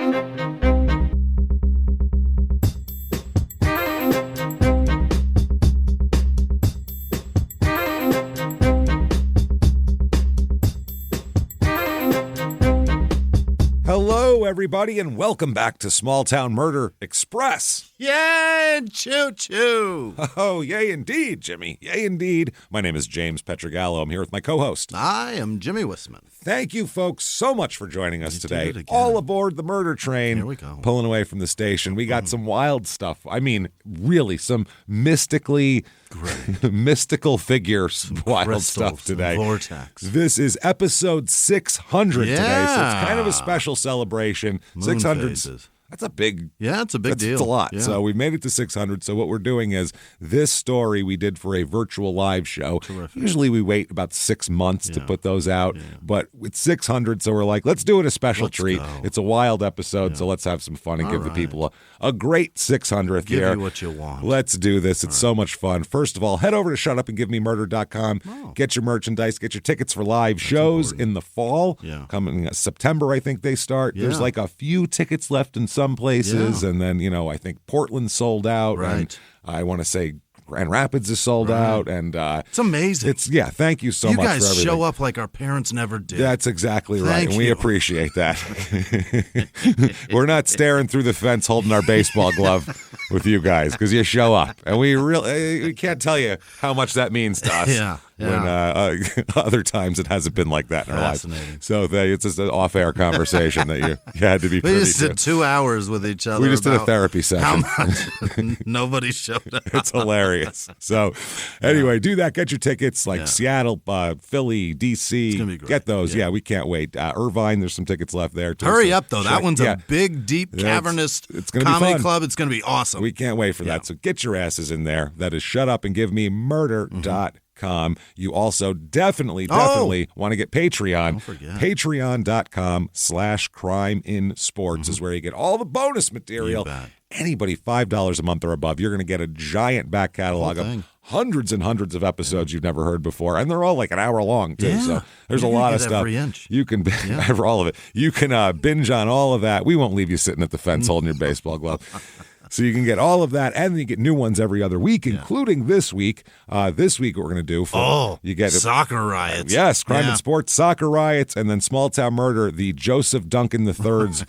Hello, everybody, and welcome back to Small Town Murder Express. Yay, choo-choo. Oh, yay indeed, Jimmy. Yay indeed. My name is James Petrogallo. I'm here with my co-host. I am Jimmy Wisman. Thank you, folks, so much for joining us today. All aboard the murder train. Here we go. Pulling away from the station. We got some wild stuff. I mean, really, some mystical figures, wild stuff today. Vortex. This is episode 600 today, so it's kind of a special celebration. Moon 600. phases. That's a big... Yeah, it's a big deal. It's a lot. Yeah. So we made it to 600. So what we're doing is this story we did for a virtual live show. Terrific. Usually we wait about 6 months to put those out. Yeah. But with 600, so we're like, let's do it a special treat. Go. It's a wild episode, so let's have some fun and give the people a great 600th Give year. you what you want. Let's do this. It's so much fun. First of all, head over to shutupandgivememurder.com. Get your merchandise. Get your tickets for live shows in the fall. Yeah. Coming September, I think they start. There's like a few tickets left in some places. And then, I think Portland sold out. Right. And I want to say Grand Rapids is sold out. And it's amazing. Thank you so much for everything. You guys show up like our parents never did. That's exactly right. Thank And we you. appreciate that. We're not staring through the fence holding our baseball glove with you guys because you show up. And we can't tell you how much that means to us. Yeah. When other times it hasn't been like that in our lives. So it's just an off-air conversation that you had to be privy to. We just did 2 hours with each other. We just did a therapy session. How much? Nobody showed up. It's hilarious. So anyway, do that. Get your tickets like Seattle, Philly, D.C. It's gonna be great. Get those. Yeah, we can't wait. Irvine, there's some tickets left there too. Hurry so up, though. That one's a big, deep, cavernous it's gonna be comedy fun. club. It's going to be awesome. We can't wait for that. So get your asses in there. That is shutupandgivememurder.com. You also definitely want to get Patreon. Don't forget. Patreon.com/crimeinsports is where you get all the bonus material. Anybody $5 a month or above, you're going to get a giant back catalog of hundreds and hundreds of episodes you've never heard before, and they're all like an hour long too. So there's a lot of stuff. Every inch. You can all of it. You can binge on all of that. We won't leave you sitting at the fence holding your baseball glove. So you can get all of that, and then you get new ones every other week, including this week. This week, what we're going to do you get soccer riots. Yes, crime and sports, soccer riots, and then Small Town Murder, the Joseph Duncan III's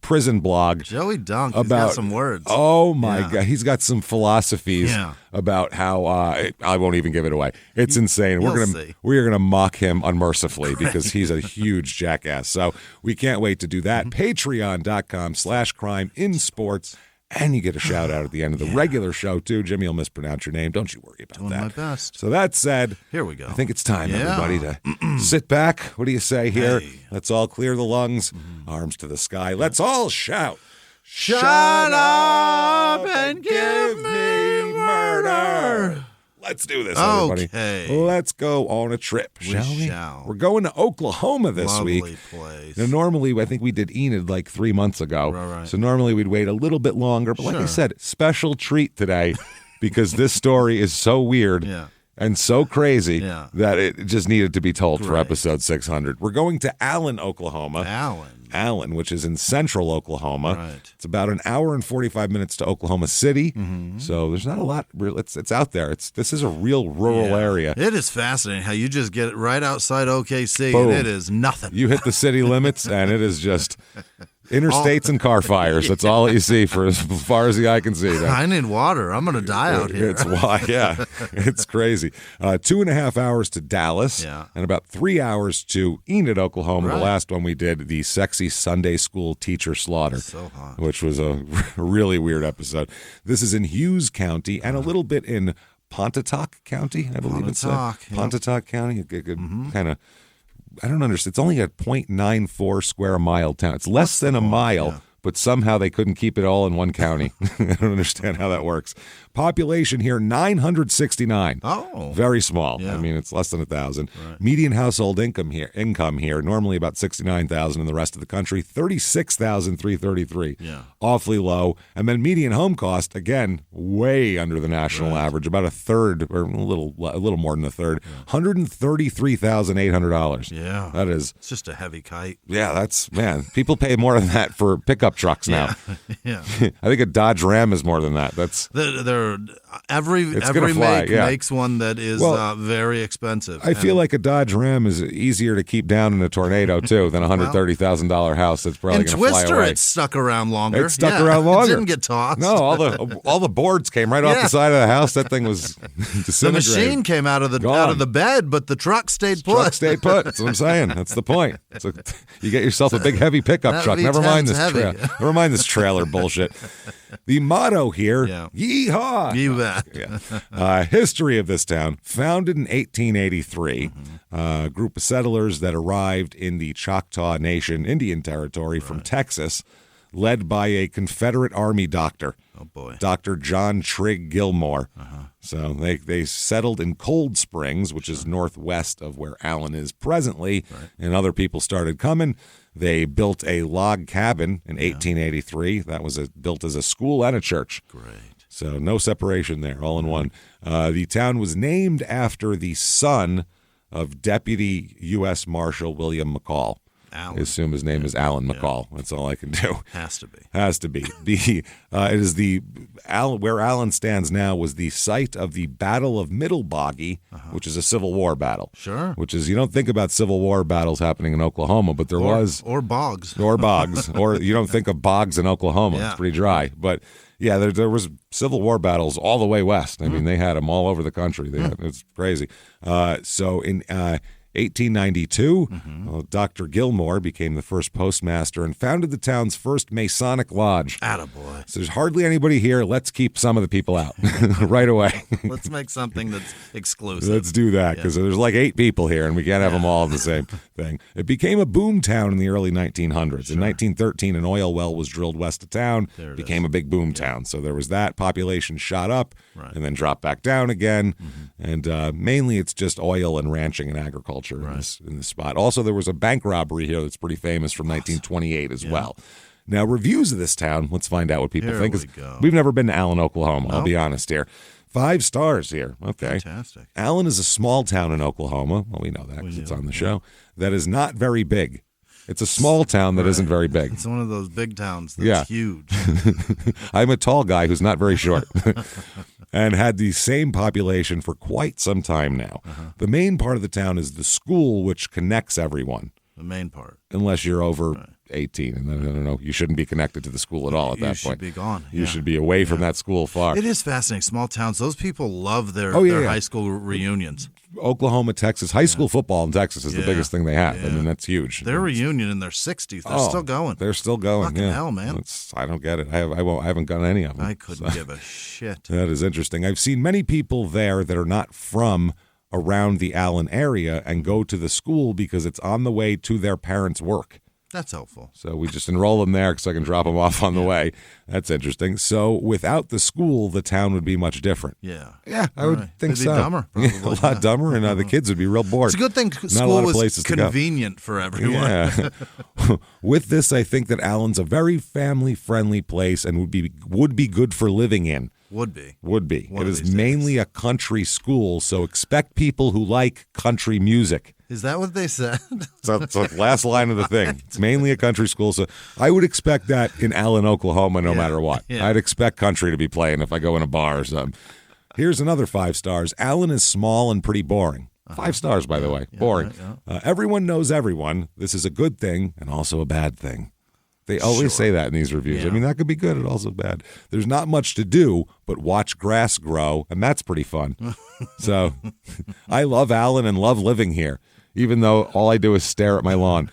prison blog. Joey Dunk, he's got some words. Oh, my God. He's got some philosophies about how, I won't even give it away. It's insane. We're gonna mock him unmercifully because he's a huge jackass. So we can't wait to do that. Patreon.com/crimeinsports. And you get a shout out at the end of the regular show, too. Jimmy will mispronounce your name. Don't you worry about that. Doing my best. So that said, here we go. I think it's time, everybody, to sit back. What do you say here? Hey. Let's all clear the lungs, arms to the sky. Let's all shout. Shut up and give me murder. Let's do this, everybody. Okay. Let's go on a trip, shall we? We're going to Oklahoma this week. Lovely place. Now, normally, I think we did Enid like 3 months ago. Right. So normally we'd wait a little bit longer. But like I said, special treat today because this story is so weird and so crazy that it just needed to be told for episode 600. We're going to Allen, Oklahoma. Allen, which is in central Oklahoma. Right. It's about an hour and 45 minutes to Oklahoma City. So there's not a lot. It's out there. This is a real rural area. It is fascinating how you just get it right outside OKC Boom. and it is nothing. You hit the city limits and it is just interstates and car fires. That's all you see for as far as the eye can see. I need water. I'm going to die out here. It's why, it's crazy. 2.5 hours to Dallas and about 3 hours to Enid, Oklahoma. The last one we did, the sexy Sunday school teacher slaughter, so hot. Which was a really weird episode. This is in Hughes County and a little bit in Pontotoc County, I believe it's Pontotoc County. A good kind of. I don't understand. It's only a 0.94 square mile town. It's less than a mile, but somehow they couldn't keep it all in one county. I don't understand how that works. Population here, 969. Oh. Very small. Yeah. I mean, it's less than 1,000. Right. Median household income here, normally about 69,000 in the rest of the country, 36,333. Yeah. Awfully low. And then median home cost, again, way under the national average, about a third, or a little more than a third, $133,800. Yeah. That is. It's just a heavy kite. Yeah, that's, man, people pay more than that for pickup trucks now. Yeah. I think a Dodge Ram is more than that. That's every fly, make yeah. makes one that is very expensive. I feel like a Dodge Ram is easier to keep down in a tornado too than a $130,000 house that's probably going to fly Twister, away. it stuck around longer. It stuck around longer. It didn't get tossed. No, all the boards came right off the side of the house. That thing was disintegrated. The machine came out of the bed, but the truck stayed put. Truck stayed put. That's what I'm saying. That's the point. So you get yourself a big heavy pickup truck. Never mind this trailer bullshit. The motto here, yeehaw. You bet. History of this town, founded in 1883. A group of settlers that arrived in the Choctaw Nation Indian Territory from Texas, led by a Confederate Army doctor. Oh, boy. Dr. John Trigg Gilmore. So they settled in Cold Springs, which is northwest of where Allen is presently, and other people started coming. They built a log cabin in 1883. That was built as a school and a church. Great. So no separation there, all in one. The town was named after the son of Deputy U.S. Marshal William McCall. Alan. I assume his name is Alan McCall. That's all I can do. Has to be. Has to be. It is where Allen stands now was the site of the Battle of Middle Boggy, which is a Civil War battle. Sure. Which is, you don't think about Civil War battles happening in Oklahoma, but there was. Or bogs. Or bogs. Or you don't think of bogs in Oklahoma. Yeah. It's pretty dry. But yeah, there was Civil War battles all the way west. I mean, they had them all over the country. It's crazy. So in 1892, Dr. Gilmore became the first postmaster and founded the town's first Masonic lodge. Attaboy. So there's hardly anybody here. Let's keep some of the people out right away. Let's make something that's exclusive. Let's do that, because there's like 8 people here, and we can't have them all in the same thing. It became a boom town in the early 1900s. In 1913, an oil well was drilled west of town. It became a big boom town. So there was that. Population shot up and then dropped back down again. And mainly it's just oil and ranching and agriculture in this spot. Also, there was a bank robbery here that's pretty famous from 1928 as well. Now, reviews of this town, let's find out what people think. We've never been to Allen, Oklahoma, I'll be honest here. 5 stars here. Okay. Fantastic. Allen is a small town in Oklahoma. Well, we know that because it's on the show. That is not very big. It's a small town that isn't very big. It's one of those big towns that's huge. I'm a tall guy who's not very short and had the same population for quite some time now. The main part of the town is the school, which connects everyone. The main part. Unless you're over 18. And then, I don't know, you shouldn't be connected to the school at all at that point. You should be gone. You should be away from that school far. It is fascinating. Small towns, those people love their high school reunions. Oklahoma, Texas, high school football in Texas is the biggest thing they have. I mean, that's huge. Their reunion in their 60s, they're still going. They're still going. Fucking hell, man. I don't get it. I haven't gone any of them. I couldn't give a shit. That is interesting. I've seen many people there that are not from around the Allen area and go to the school because it's on the way to their parents' work. That's helpful. So we just enroll them there so I can drop them off on the way. That's interesting. So without the school, the town would be much different. Yeah, I would think It'd so. be dumber, probably. A lot dumber, and the kids would be real bored. It's a good thing school was convenient for everyone. Yeah. With this, I think that Allen's a very family-friendly place and would be good for living in. Would be. It is mainly a country school, so expect people who like country music. Is that what they said? So the last line of the thing. It's mainly a country school, so I would expect that in Allen, Oklahoma, no matter what. I'd expect country to be playing if I go in a bar or something. Here's another 5 stars. Allen is small and pretty boring. 5 stars, by the way. Boring. Everyone knows everyone. This is a good thing and also a bad thing. They always say that in these reviews. I mean, that could be good and also bad. There's not much to do but watch grass grow, and that's pretty fun. So I love Allen and love living here, even though all I do is stare at my lawn.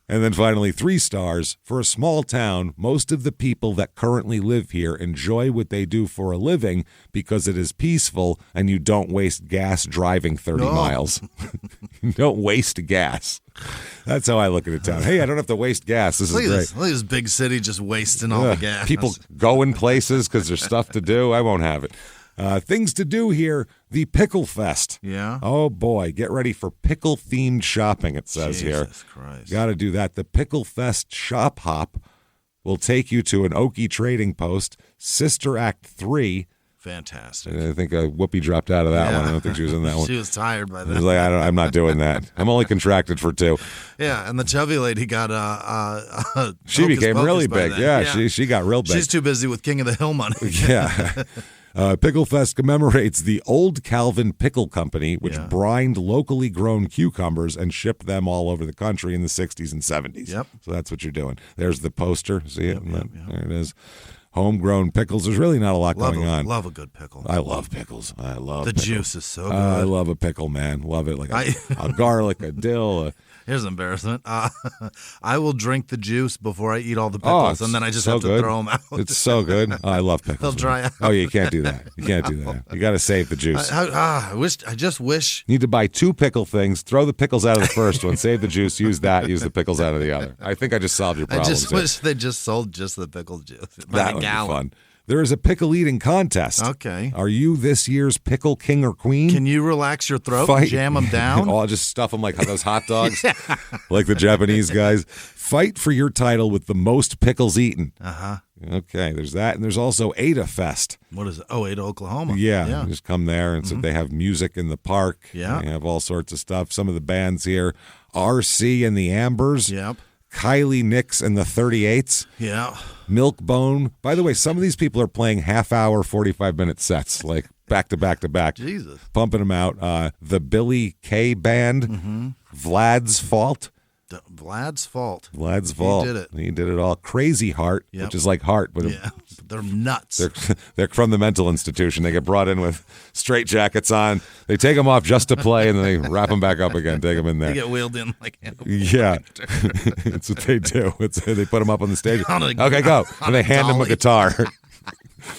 And then finally, 3 stars. For a small town, most of the people that currently live here enjoy what they do for a living because it is peaceful and you don't waste gas driving 30 miles. You don't waste gas. That's how I look at a town. Hey, I don't have to waste gas. This is great. Look at this big city just wasting all the gas. People going places because there's stuff to do. I won't have it. Things to do here, the Pickle Fest. Yeah. Oh, boy. Get ready for pickle-themed shopping, it says here. Jesus Christ. Got to do that. The Pickle Fest Shop Hop will take you to an Okie Trading Post, Sister Act 3. Fantastic. I think Whoopi dropped out of that one. I don't think she was in that one. She was tired by then. I was like, I'm not doing that. I'm only contracted for 2. Yeah, and the chubby lady got she became really big. Yeah, she got real big. She's too busy with King of the Hill money. Yeah. Pickle Fest commemorates the Old Calvin Pickle Company, which brined locally grown cucumbers and shipped them all over the country in the 60s and 70s. Yep. So that's what you're doing. There's the poster. See it? Yep. There it is. Homegrown pickles. There's really not a lot going on. Love a good pickle. I love pickles. I love the pickles. Juice is so good. I love a pickle, man. Love it. Like a garlic, a dill. Here's an embarrassment. I will drink the juice before I eat all the pickles, and then I just have to throw them out. It's so good. I love pickles. They'll dry out. Oh, you can't do that. You can't do that. You got to save the juice. I just wish. You need to buy 2 pickle things, throw the pickles out of the first one, save the juice, use that, use the pickles out of the other. I think I just solved your problem. I just wish they just sold just the pickle juice. That would be fun. There is a pickle eating contest. Okay. Are you this year's pickle king or queen? Can you relax your throat and jam them down? I'll just stuff them like those hot dogs, like the Japanese guys. Fight for your title with the most pickles eaten. Uh-huh. Okay, there's that. And there's also Ada Fest. What is it? Oh, Ada, Oklahoma. Yeah. Just come there. And so they have music in the park. Yeah. They have all sorts of stuff. Some of the bands here, RC and the Ambers. Yep. Kylie Nix and the 38s. Yeah. Milkbone. By the way, some of these people are playing half-hour, 45-minute sets, like back to back to back. Jesus. Pumping them out. The Billy K Band. Vlad's Fault. Vlad's Fault. Vlad's Fault. He did it all. Crazy Heart, which is like heart, but they're nuts. They're from the mental institution. They get brought in with straitjackets on. They take them off just to play, and then they wrap them back up again. Take them in there. They get wheeled in like yeah. That's what they do. They put them up on the stage. Okay, go. And they hand them a guitar.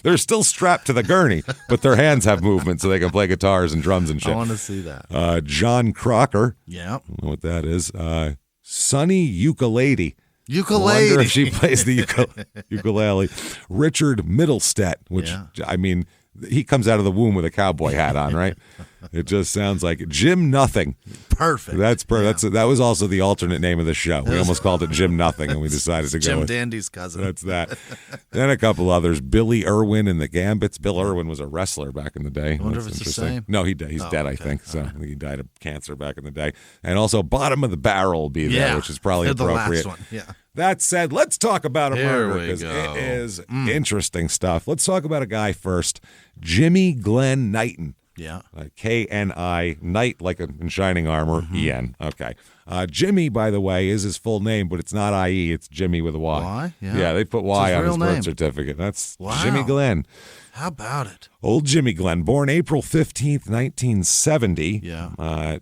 They're still strapped to the gurney, but their hands have movement so they can play guitars and drums and shit. I want to see that. John Crocker. Yeah. I don't know what that is. Sonny Ukulele. I wonder if she plays the ukulele. Richard Middlestead, which, I mean, he comes out of the womb with a cowboy hat on, right? It just sounds like Jim Nothing. Perfect. That was also the alternate name of the show. We almost called it Jim Nothing, and we decided to go with Jim Dandy's cousin. That's that. Then a couple others. Billy Irwin and the Gambits. Bill Irwin was a wrestler back in the day. I wonder if it's the same. No, he's dead, I think. So I think he died of cancer back in the day. And also Bottom of the Barrel will be there, which is probably appropriate. The last one. Yeah. That said, let's talk about a murder because it is interesting stuff. Let's talk about a guy first, Jimmy Glenn Knighton. Yeah. K-N-I, Knight, like in Shining Armor, E-N. Okay. Jimmy, by the way, is his full name, but it's not I-E. It's Jimmy with a Y. Y? Yeah, they put Y on his birth certificate. That's Jimmy Glenn. How about it? Old Jimmy Glenn, born April 15th, 1970,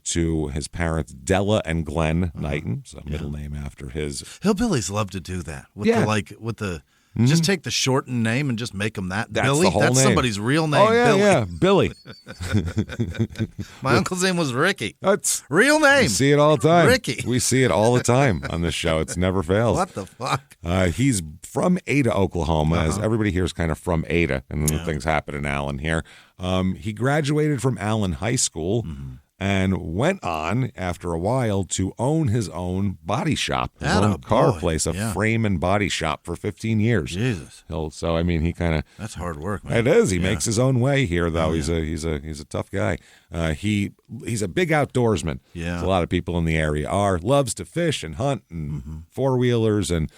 to his parents Della and Glenn Knighton, so middle name after his. Hillbillies love to do that with the just take the shortened name and just make them that. That's Billy. The whole That's name. Somebody's real name. Oh yeah, Billy. yeah, Billy. My uncle's name was Ricky. That's real name. We see it all the time. Ricky. We see it all the time on this show. It's never fails. What the fuck? He's from Ada, Oklahoma, as everybody here is kind of from Ada, and then things happen in Allen here. He graduated from Allen High School. And went on, after a while, to own his own body shop, his own car place, a frame and body shop for 15 years. Jesus. So I mean, he kind of that's hard work, man. It is. He makes his own way here, though. He's a tough guy. He's a big outdoorsman. Yeah. As a lot of people in the area are. Loves to fish and hunt and four-wheelers, and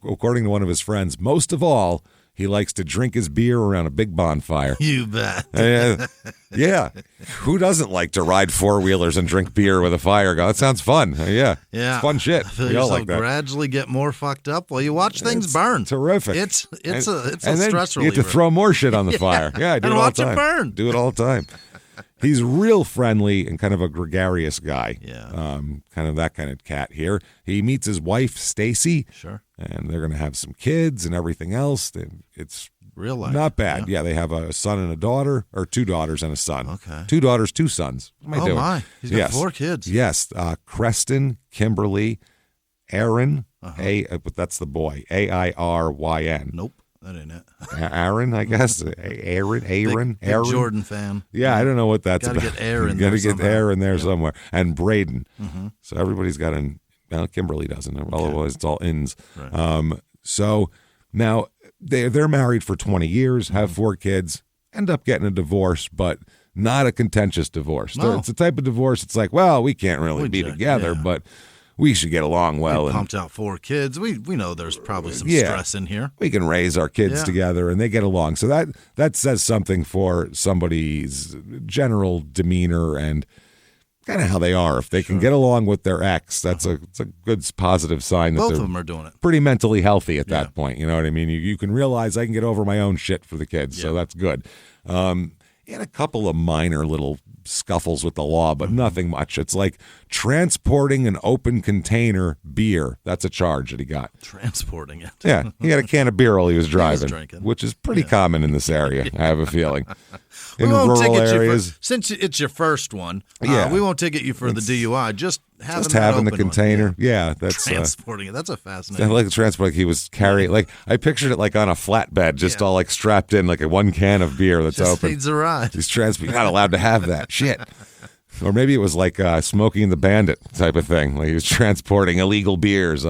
according to one of his friends, most of all, he likes to drink his beer around a big bonfire. You bet. Yeah. Who doesn't like to ride four-wheelers and drink beer with a fire going? That sounds fun. Yeah. Yeah. It's fun shit. We all like that. Gradually get more fucked up while you watch things burn. Terrific. It's a stress reliever. You get to throw more shit on the fire. Yeah, I do it all the time. And watch it burn. Do it all the time. He's real friendly and kind of a gregarious guy. Yeah. Kind of that kind of cat here. He meets his wife, Stacy. Sure. And they're going to have some kids and everything else. It's real life. Not bad. Yeah, they have a son and a daughter, or 2 daughters and a son. Okay. 2 daughters, 2 sons. What am I doing? My. He's got 4 kids. Yes. Creston, Kimberly, Aaron, but that's the boy. Airyn. Nope. That ain't it. Aaron, I guess. Aaron. Big Jordan fan. Yeah, I don't know what that's about. Got to get Aaron. Got to get Aaron there somewhere. And Braden. Mm-hmm. So everybody's got well, Kimberly doesn't. Otherwise, it's all ins. Right. So now they're married for 20 years, have 4 kids, end up getting a divorce, but not a contentious divorce. No. It's the type of divorce. It's like, well, we can't really be together, but we should get along well. We pumped out 4 kids. We know there's probably some stress in here. We can raise our kids together, and they get along. So that says something for somebody's general demeanor and kind of how they are. If they can get along with their ex, it's a good positive sign that both of them are doing it. Pretty mentally healthy at that point. You know what I mean? You can realize I can get over my own shit for the kids, so that's good. He had a couple of minor little scuffles with the law, but nothing much. It's like transporting an open container beer. That's a charge that he got. Transporting it. Yeah, he had a can of beer while he was driving, which is pretty common in this area, I have a feeling. In rural areas. Since it's your first one, we won't ticket you for the DUI. Just having the container. Yeah, that's transporting it. That's a fascinating. I like the transport. He was carrying, like, I pictured it like on a flatbed, just all like strapped in, like a 1 can of beer that's just open. Needs a ride. He's you're not allowed to have that shit. Or maybe it was like Smokey and the Bandit type of thing. Like he was transporting illegal beers.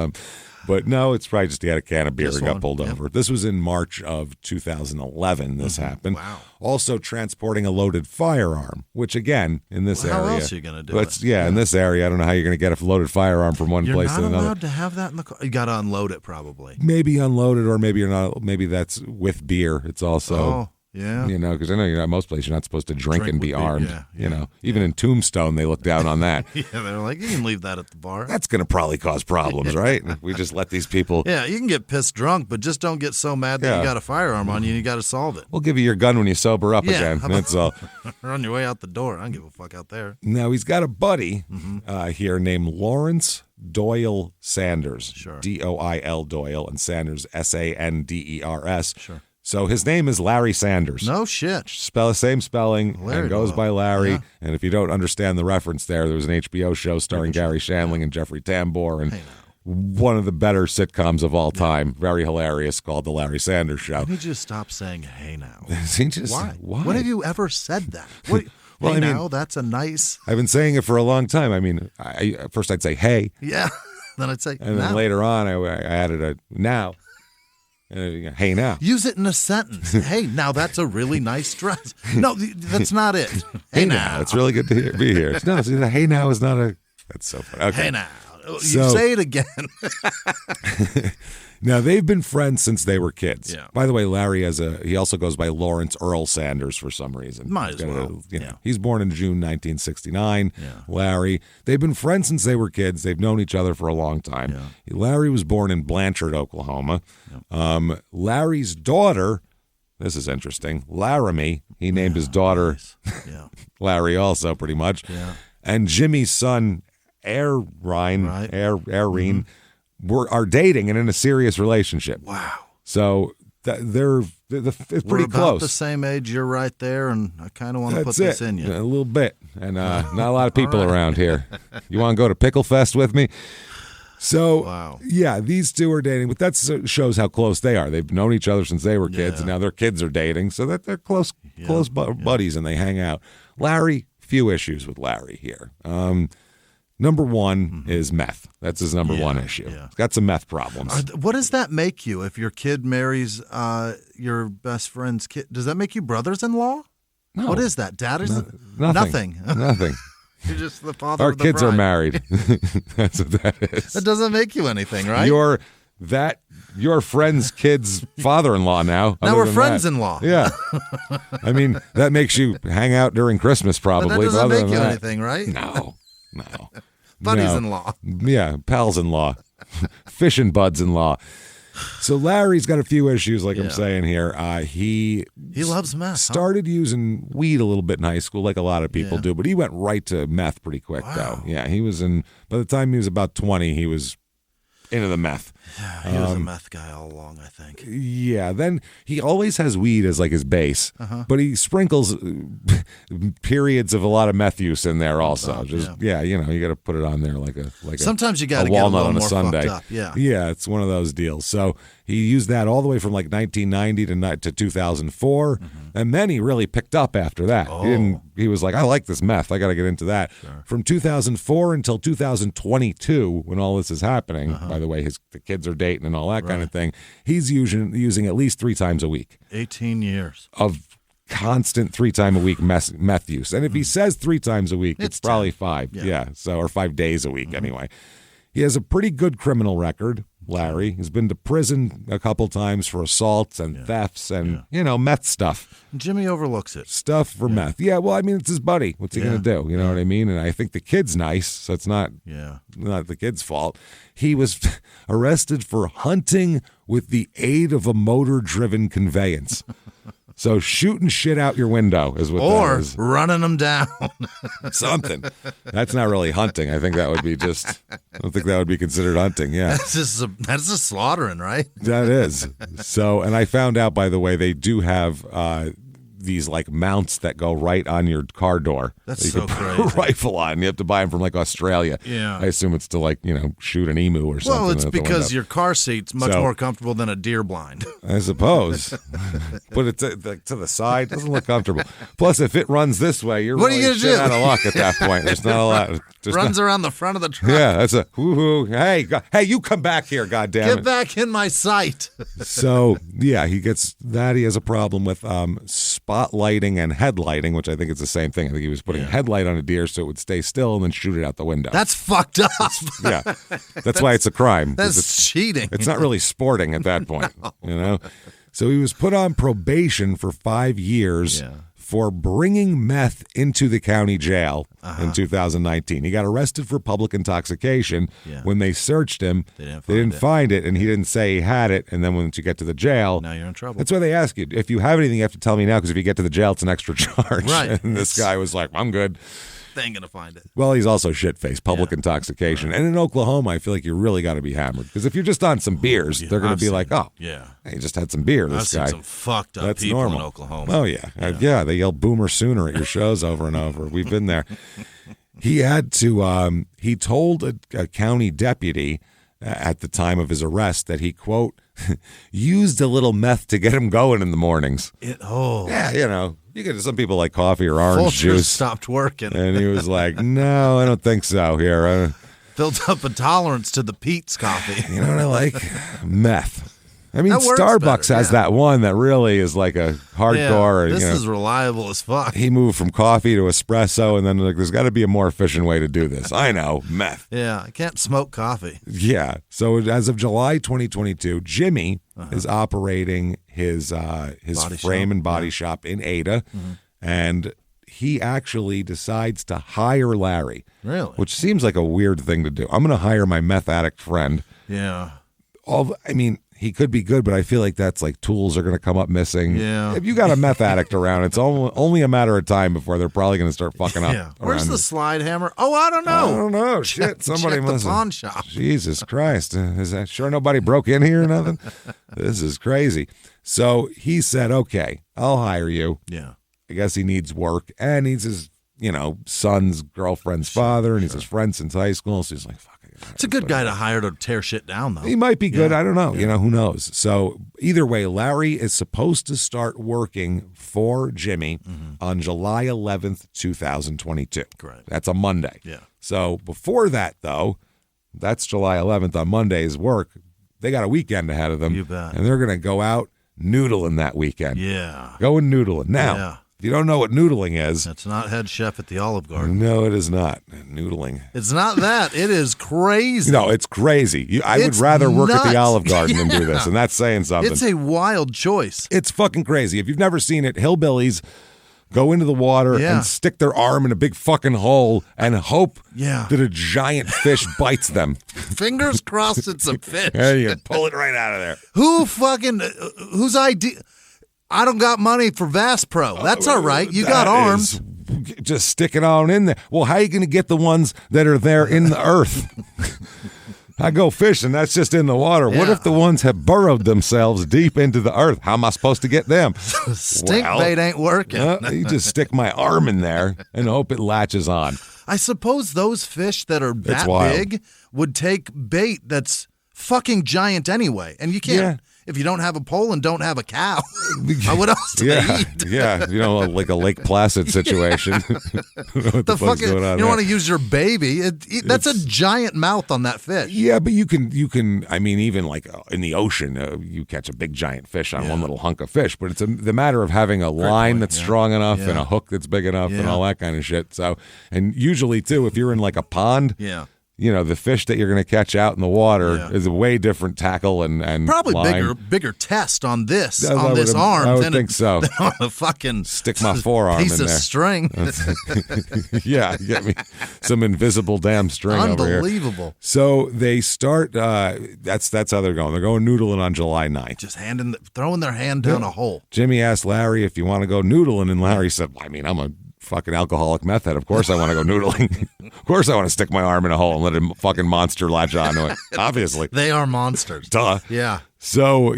But no, it's probably just he had a can of beer and got pulled over. This was in March of 2011 this happened. Wow. Also transporting a loaded firearm, which again, in this area. How else are you going to do it? In this area, I don't know how you're going to get a loaded firearm from one place to another. You're not allowed to have that in the car? You got to unload it probably. Maybe unload it, or maybe you're not. Maybe that's with beer. It's also... Yeah. You know, because I know you're not most places you're not supposed to drink and be armed. You know, even in Tombstone, they look down on that. They're like, you can leave that at the bar. That's going to probably cause problems, right? We just let these people. Yeah, you can get pissed drunk, but just don't get so mad that you got a firearm on you and you got to solve it. We'll give you your gun when you sober up again. That's all. Or on your way out the door. I don't give a fuck out there. Now, he's got a buddy here named Lawrence Doyle Sanders. Sure. Doil Doyle, and Sanders, Sanders. Sure. So his name is Larry Sanders. No shit. Same spelling, and goes by Larry. Yeah. And if you don't understand the reference there was an HBO show starring Gary Shandling and Jeffrey Tambor, and one of the better sitcoms of all time, very hilarious, called The Larry Sanders Show. Can you just stop saying, hey now? Why? When have you ever said that? Well, now, that's a nice... I've been saying it for a long time. I mean, first I'd say, hey. Yeah. Then I'd say, and then later on, I added a now. Hey now. Use it in a sentence. Hey now, that's a really nice dress. No, that's not it. Hey now. It's really good to be here. No, see, the hey now is not a... That's so funny. Okay. Hey now. You say it again. Now, they've been friends since they were kids. Yeah. By the way, Larry he also goes by Lawrence Earl Sanders for some reason. Might as well. He's born in June 1969. Yeah. Larry. They've been friends since they were kids. They've known each other for a long time. Yeah. Larry was born in Blanchard, Oklahoma. Yeah. Larry's daughter, this is interesting, Laramie, he named his daughter Larry also pretty much. Yeah. And Jimmy's son, Aireen, are dating and in a serious relationship. Wow. So they're it's pretty We're about close. The same age. You're right there, and I kind of want to put this in you. A little bit. And not a lot of people around here. You want to go to Pickle Fest with me? So, these two are dating, but that shows how close they are. They've known each other since they were kids, and now their kids are dating, so that they're close buddies, and they hang out. Larry, few issues with Larry here. Number one is meth. That's his number one issue. Yeah. He's got some meth problems. What does that make you if your kid marries your best friend's kid? Does that make you brothers-in-law? No. What is that? Dad is nothing. Nothing. You're just the father Our of the kids bride. are married. That's what that is. That doesn't make you anything, right? Your friend's kid's father-in-law now. Now we're friends-in-law. Yeah. I mean, that makes you hang out during Christmas probably. But that doesn't make you that, anything, right? No. Buddies-in-law. Yeah, pals-in-law. Fishing buds-in-law. So Larry's got a few issues, like I'm saying here. He loves meth. Started using weed a little bit in high school, like a lot of people do, but he went right to meth pretty quick, though. Yeah, he was by the time he was about 20, he was into the meth. Yeah, he was a meth guy all along, I think. Yeah, then he always has weed as like his base, but he sprinkles periods of a lot of meth use in there also. You got to put it on there like sometimes you got to get walnut a on a more Sunday. Fucked up. Yeah, it's one of those deals. So he used that all the way from like 1990 to 2004, and then he really picked up after that. He was like, I like this meth. I got to get into that. Sure. From 2004 until 2022, when all this is happening. By the way, the kids are dating and all that kind of thing. He's using at least 3 times a week. 18 years of constant 3 times a week meth use. And if he says 3 times a week, it's probably 5. Yeah. So, or 5 days a week anyway. He has a pretty good criminal record, Larry. He's been to prison a couple times for assaults and thefts and, meth stuff. Jimmy overlooks it. Stuff for meth. Yeah, well, I mean, it's his buddy. What's he going to do? You know what I mean? And I think the kid's nice, so it's not the kid's fault. He was arrested for hunting with the aid of a motor-driven conveyance. So shooting shit out your window is what that is. Or running them down. Something. That's not really hunting. I think that would be I don't think that would be considered hunting, yeah. That's just slaughtering, right? That is. So, and I found out, by the way, they do have these like mounts that go right on your car door. That's you so can crazy. put a rifle on. You have to buy them from like Australia. Yeah. I assume it's to like, shoot an emu or something. Well, it's because your car seat's much more comfortable than a deer blind. I suppose. Put it to the side. Doesn't look comfortable. Plus, if it runs this way, you're what are you gonna do? Out of luck at that point. There's not a lot. Runs around the front of the truck. Yeah, that's a woohoo. Hey, you come back here, goddammit. Get back in my sight. So, yeah, he gets that. He has a problem with spotlighting and headlighting, which I think is the same thing. I think he was putting a headlight on a deer so it would stay still and then shoot it out the window. That's fucked up. That's why it's a crime. That's cheating. It's not really sporting at that point, So he was put on probation for 5 years for bringing meth into the county jail in 2019. He got arrested for public intoxication. When they searched him, they didn't find it, and he didn't say he had it. And then once you get to the jail, now you're in trouble. That's why they ask you, if you have anything, you have to tell me now, because if you get to the jail, it's an extra charge. Right. And this guy was like, I'm good. They ain't going to find it. Well, he's also shit-faced, public intoxication. Right. And in Oklahoma, I feel like you really got to be hammered. Because if you're just on some beers, they're going to be like, he just had some beer, this guy. I've seen some fucked up That's people normal. in Oklahoma. Oh, yeah. They yell boomer sooner at your shows over and over. We've been there. He had to, he told a county deputy at the time of his arrest that he, quote, used a little meth to get him going in the mornings. Yeah, you get some people like coffee or orange juice. Stopped working. And he was like, no, I don't think so here. Built up a tolerance to the Pete's coffee. You know what I like? Meth. I mean, Starbucks has that one that really is like a hardcore. This is reliable as fuck. He moved from coffee to espresso, and then there's got to be a more efficient way to do this. I know, meth. Yeah, I can't smoke coffee. Yeah. So as of July 2022, Jimmy is operating his frame and body shop in Ada, and he actually decides to hire Larry. Really? Which seems like a weird thing to do. I'm going to hire my meth addict friend. Yeah. He could be good, but I feel like that's like tools are going to come up missing. Yeah. If you got a meth addict around, it's only a matter of time before they're probably going to start fucking up. Yeah. Where's the slide hammer? Oh, I don't know. I don't know. Shit, somebody must the pawn shop. Jesus Christ. Is that sure nobody broke in here or nothing? This is crazy. So he said, okay, I'll hire you. Yeah. I guess he needs work, and he's his, son's girlfriend's father, and he's his friend since high school. So he's like, fuck. It's a good guy to hire to tear shit down, though. He might be good. I don't know. Who knows? So either way, Larry is supposed to start working for Jimmy on July 11th, 2022. Correct. That's a Monday. Yeah. So before that, though, that's July 11th on Monday's work. They got a weekend ahead of them. You bet. And they're going to go out noodling that weekend. Yeah. Going noodling. Now, if you don't know what noodling is. It's not head chef at the Olive Garden. No, it is not. Noodling. It's not that. It is crazy. No, it's crazy. I would rather work at the Olive Garden than do this, and that's saying something. It's a wild choice. It's fucking crazy. If you've never seen it, hillbillies go into the water and stick their arm in a big fucking hole and hope that a giant fish bites them. Fingers crossed it's a fish. And you pull it right out of there. Whose idea? I don't got money for Bass Pro. That's all right. You got arms. Just stick it on in there. Well, how are you going to get the ones that are there in the earth? I go fishing, that's just in the water. What if the ones have burrowed themselves deep into the earth? How am I supposed to get them? Stink bait ain't working. You just stick my arm in there and hope it latches on. I suppose those fish that are that big would take bait that's fucking giant anyway. And you can't, if you don't have a pole and don't have a cow, what else do they eat? Like a Lake Placid situation. the fucking, you don't want to use your baby. That's a giant mouth on that fish. Yeah, but you can. I mean, even like in the ocean, you catch a big giant fish on one little hunk of fish. But it's the matter of having a line that's strong enough and a hook that's big enough and all that kind of shit. So, and usually too, if you're in like a pond, the fish that you're going to catch out in the water is a way different tackle and probably line. bigger test on this arm. I would think so. Than on a fucking stick my forearm piece in of there. String. Get me some invisible damn string over here. Unbelievable. So they start. That's how they're going. They're going noodling on July 9th. Just throwing their hand down a hole. Jimmy asked Larry if you want to go noodling, and Larry said, "I mean, I'm a fucking alcoholic meth head. Of course I want to go noodling. Of course I want to stick my arm in a hole and let a fucking monster latch onto it. Obviously. They are monsters. Duh. Yeah. So,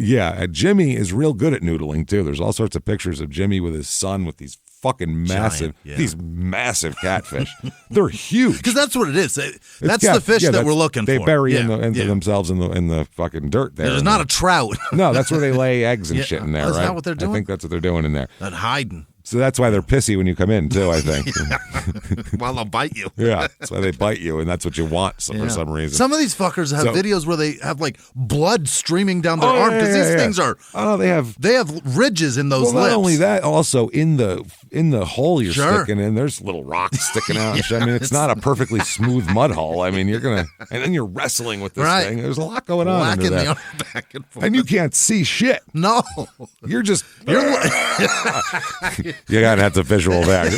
Jimmy is real good at noodling, too. There's all sorts of pictures of Jimmy with his son with these fucking massive, these massive catfish. They're huge. Because that's what it is. That's the fish that we're looking they for. They bury into themselves in the fucking dirt there. There's not a trout. No, that's where they lay eggs and shit in there, right? Is that what they're doing? I think that's what they're doing in there. And hiding. So that's why they're pissy when you come in, too, I think. Well, they'll bite you. Yeah, that's why they bite you, and that's what you want for some reason. Some of these fuckers have videos where they have, like, blood streaming down their arm, because these things are... Oh, they have ridges in those lips. Not only that, also in the hole you're sticking in, there's little rocks sticking out. I mean, it's not a perfectly smooth mud hole. I mean, you're going to... And then you're wrestling with this thing. There's a lot going on under there. The arm back and forth. And you can't see shit. No. You're just... You gotta have the visual there.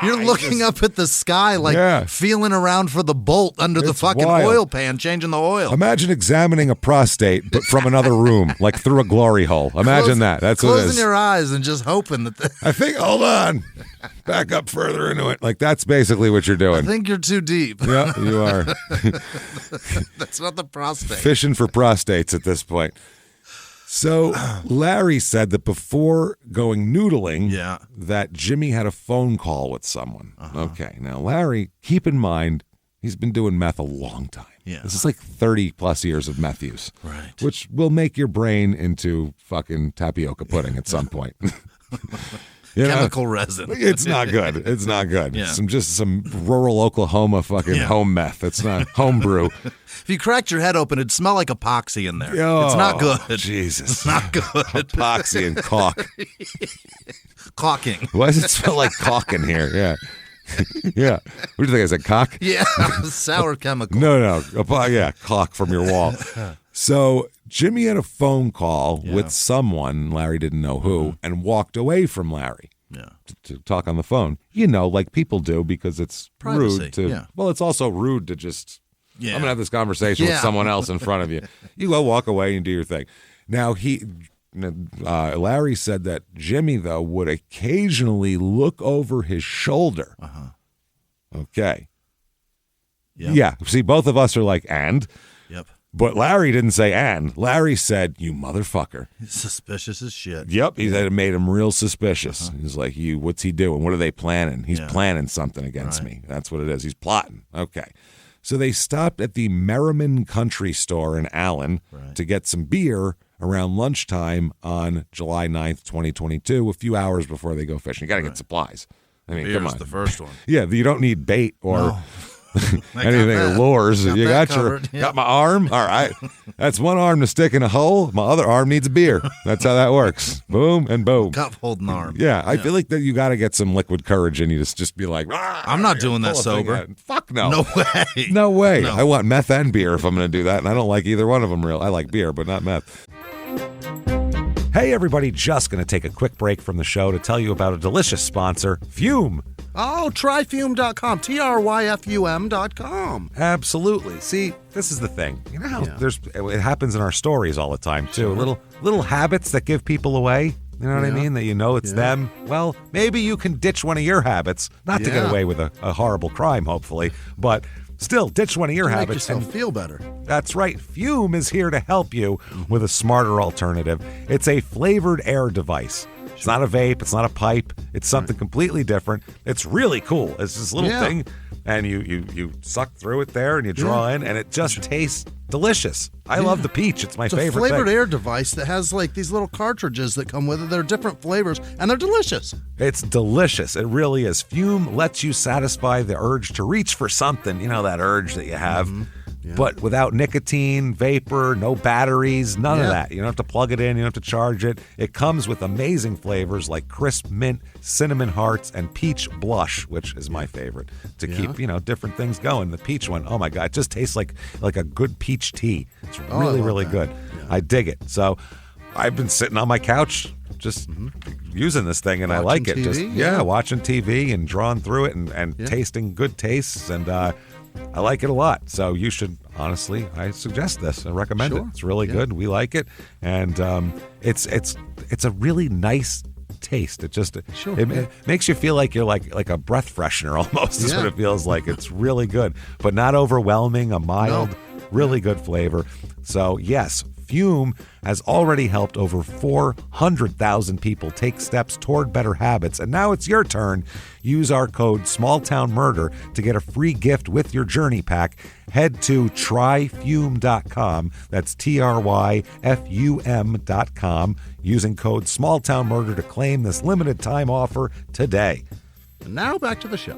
You're looking up at the sky, like feeling around for the bolt under the fucking oil pan, changing the oil. Imagine examining a prostate, but from another room, like through a glory hole. Imagine that. That's what it is. Closing your eyes and just hoping that. I think. Hold on. Back up further into it. Like that's basically what you're doing. I think you're too deep. Yeah, you are. That's not the prostate. Fishing for prostates at this point. So Larry said that before going noodling, that Jimmy had a phone call with someone. Okay, now Larry, keep in mind, he's been doing meth a long time. Yeah. This is like 30 plus years of meth use, right? Which will make your brain into fucking tapioca pudding at some point. Chemical resin. It's not good. It's not good. Yeah. Some rural Oklahoma fucking home meth. It's not homebrew. If you cracked your head open, it'd smell like epoxy in there. Oh, it's not good. Jesus. It's not good. Epoxy and caulk. Caulking. Why does it smell like caulk in here? Yeah. Yeah. What do you think? I said cock? Yeah. Sour chemical. No. Caulk from your wall. So Jimmy had a phone call with someone, Larry didn't know who, and walked away from Larry to talk on the phone. Like people do, because it's privacy, rude to... Well, it's also rude to just... I'm going to have this conversation with someone else in front of you. You go walk away and do your thing. Now, Larry said that Jimmy, though, would occasionally look over his shoulder. Okay. Yep. Yeah. See, both of us are like, and? Yep. But Larry didn't say and. Larry said, you motherfucker. He's suspicious as shit. Yep. He said it made him real suspicious. He's like, what's he doing? What are they planning? He's planning something against me. That's what it is. He's plotting. Okay. So they stopped at the Merriman Country Store in Allen to get some beer around lunchtime on July 9th, 2022, a few hours before they go fishing. You got to get supplies. I mean, come on. The first one. Yeah, you don't need bait or anything or lures. You got my arm? All right. That's one arm to stick in a hole. My other arm needs a beer. That's how that works. Boom and boom. Cup holding arm. Yeah, I feel like that you got to get some liquid courage in you to just be like, I'm not doing that sober. Fuck no. No way. No way. No. I want meth and beer if I'm going to do that, and I don't like either one of them real. I like beer, but not meth. Hey, everybody, just going to take a quick break from the show to tell you about a delicious sponsor, Fume. Oh, try Fume.com, TRYFUM.com. Absolutely. See, this is the thing. You know how it happens in our stories all the time, too. Little habits that give people away. You know what I mean? That you know it's them. Well, maybe you can ditch one of your habits, not to get away with a horrible crime, hopefully, but still ditch one of your habits. Make yourself feel better. That's right. Fume is here to help you with a smarter alternative. It's a flavored air device. It's not a vape. It's not a pipe. It's something completely different. It's really cool. It's this little thing, and you suck through it there, and you draw in, and it just tastes delicious. I love the peach. It's my favorite thing. It's a flavored air device that has like these little cartridges that come with it. They're different flavors, and they're delicious. It's delicious. It really is. Fume lets you satisfy the urge to reach for something. You know, that urge that you have. But without nicotine, vapor, no batteries, none of that. You don't have to plug it in. You don't have to charge it. It comes with amazing flavors like crisp mint, cinnamon hearts, and peach blush, which is my favorite to keep, different things going. The peach one, oh my God, it just tastes like a good peach tea. It's really good. Yeah. I dig it. So I've been sitting on my couch just using this thing, and watching I like it. TV, Watching TV and drawing through it and tasting good tastes, and I like it a lot. So you should, honestly, I suggest this. I recommend it. It's really good. We like it. And it's a really nice taste. It just it makes you feel like you're like a breath freshener almost is what it feels like. It's really good, but not overwhelming, a mild, really good flavor. So yes, Fume has already helped over 400,000 people take steps toward better habits, and now it's your turn. Use our code SmallTownMurder to get a free gift with your journey pack. Head to tryfume.com. That's TRYFUM.com. Using code SmallTownMurder to claim this limited time offer today. And now back to the show.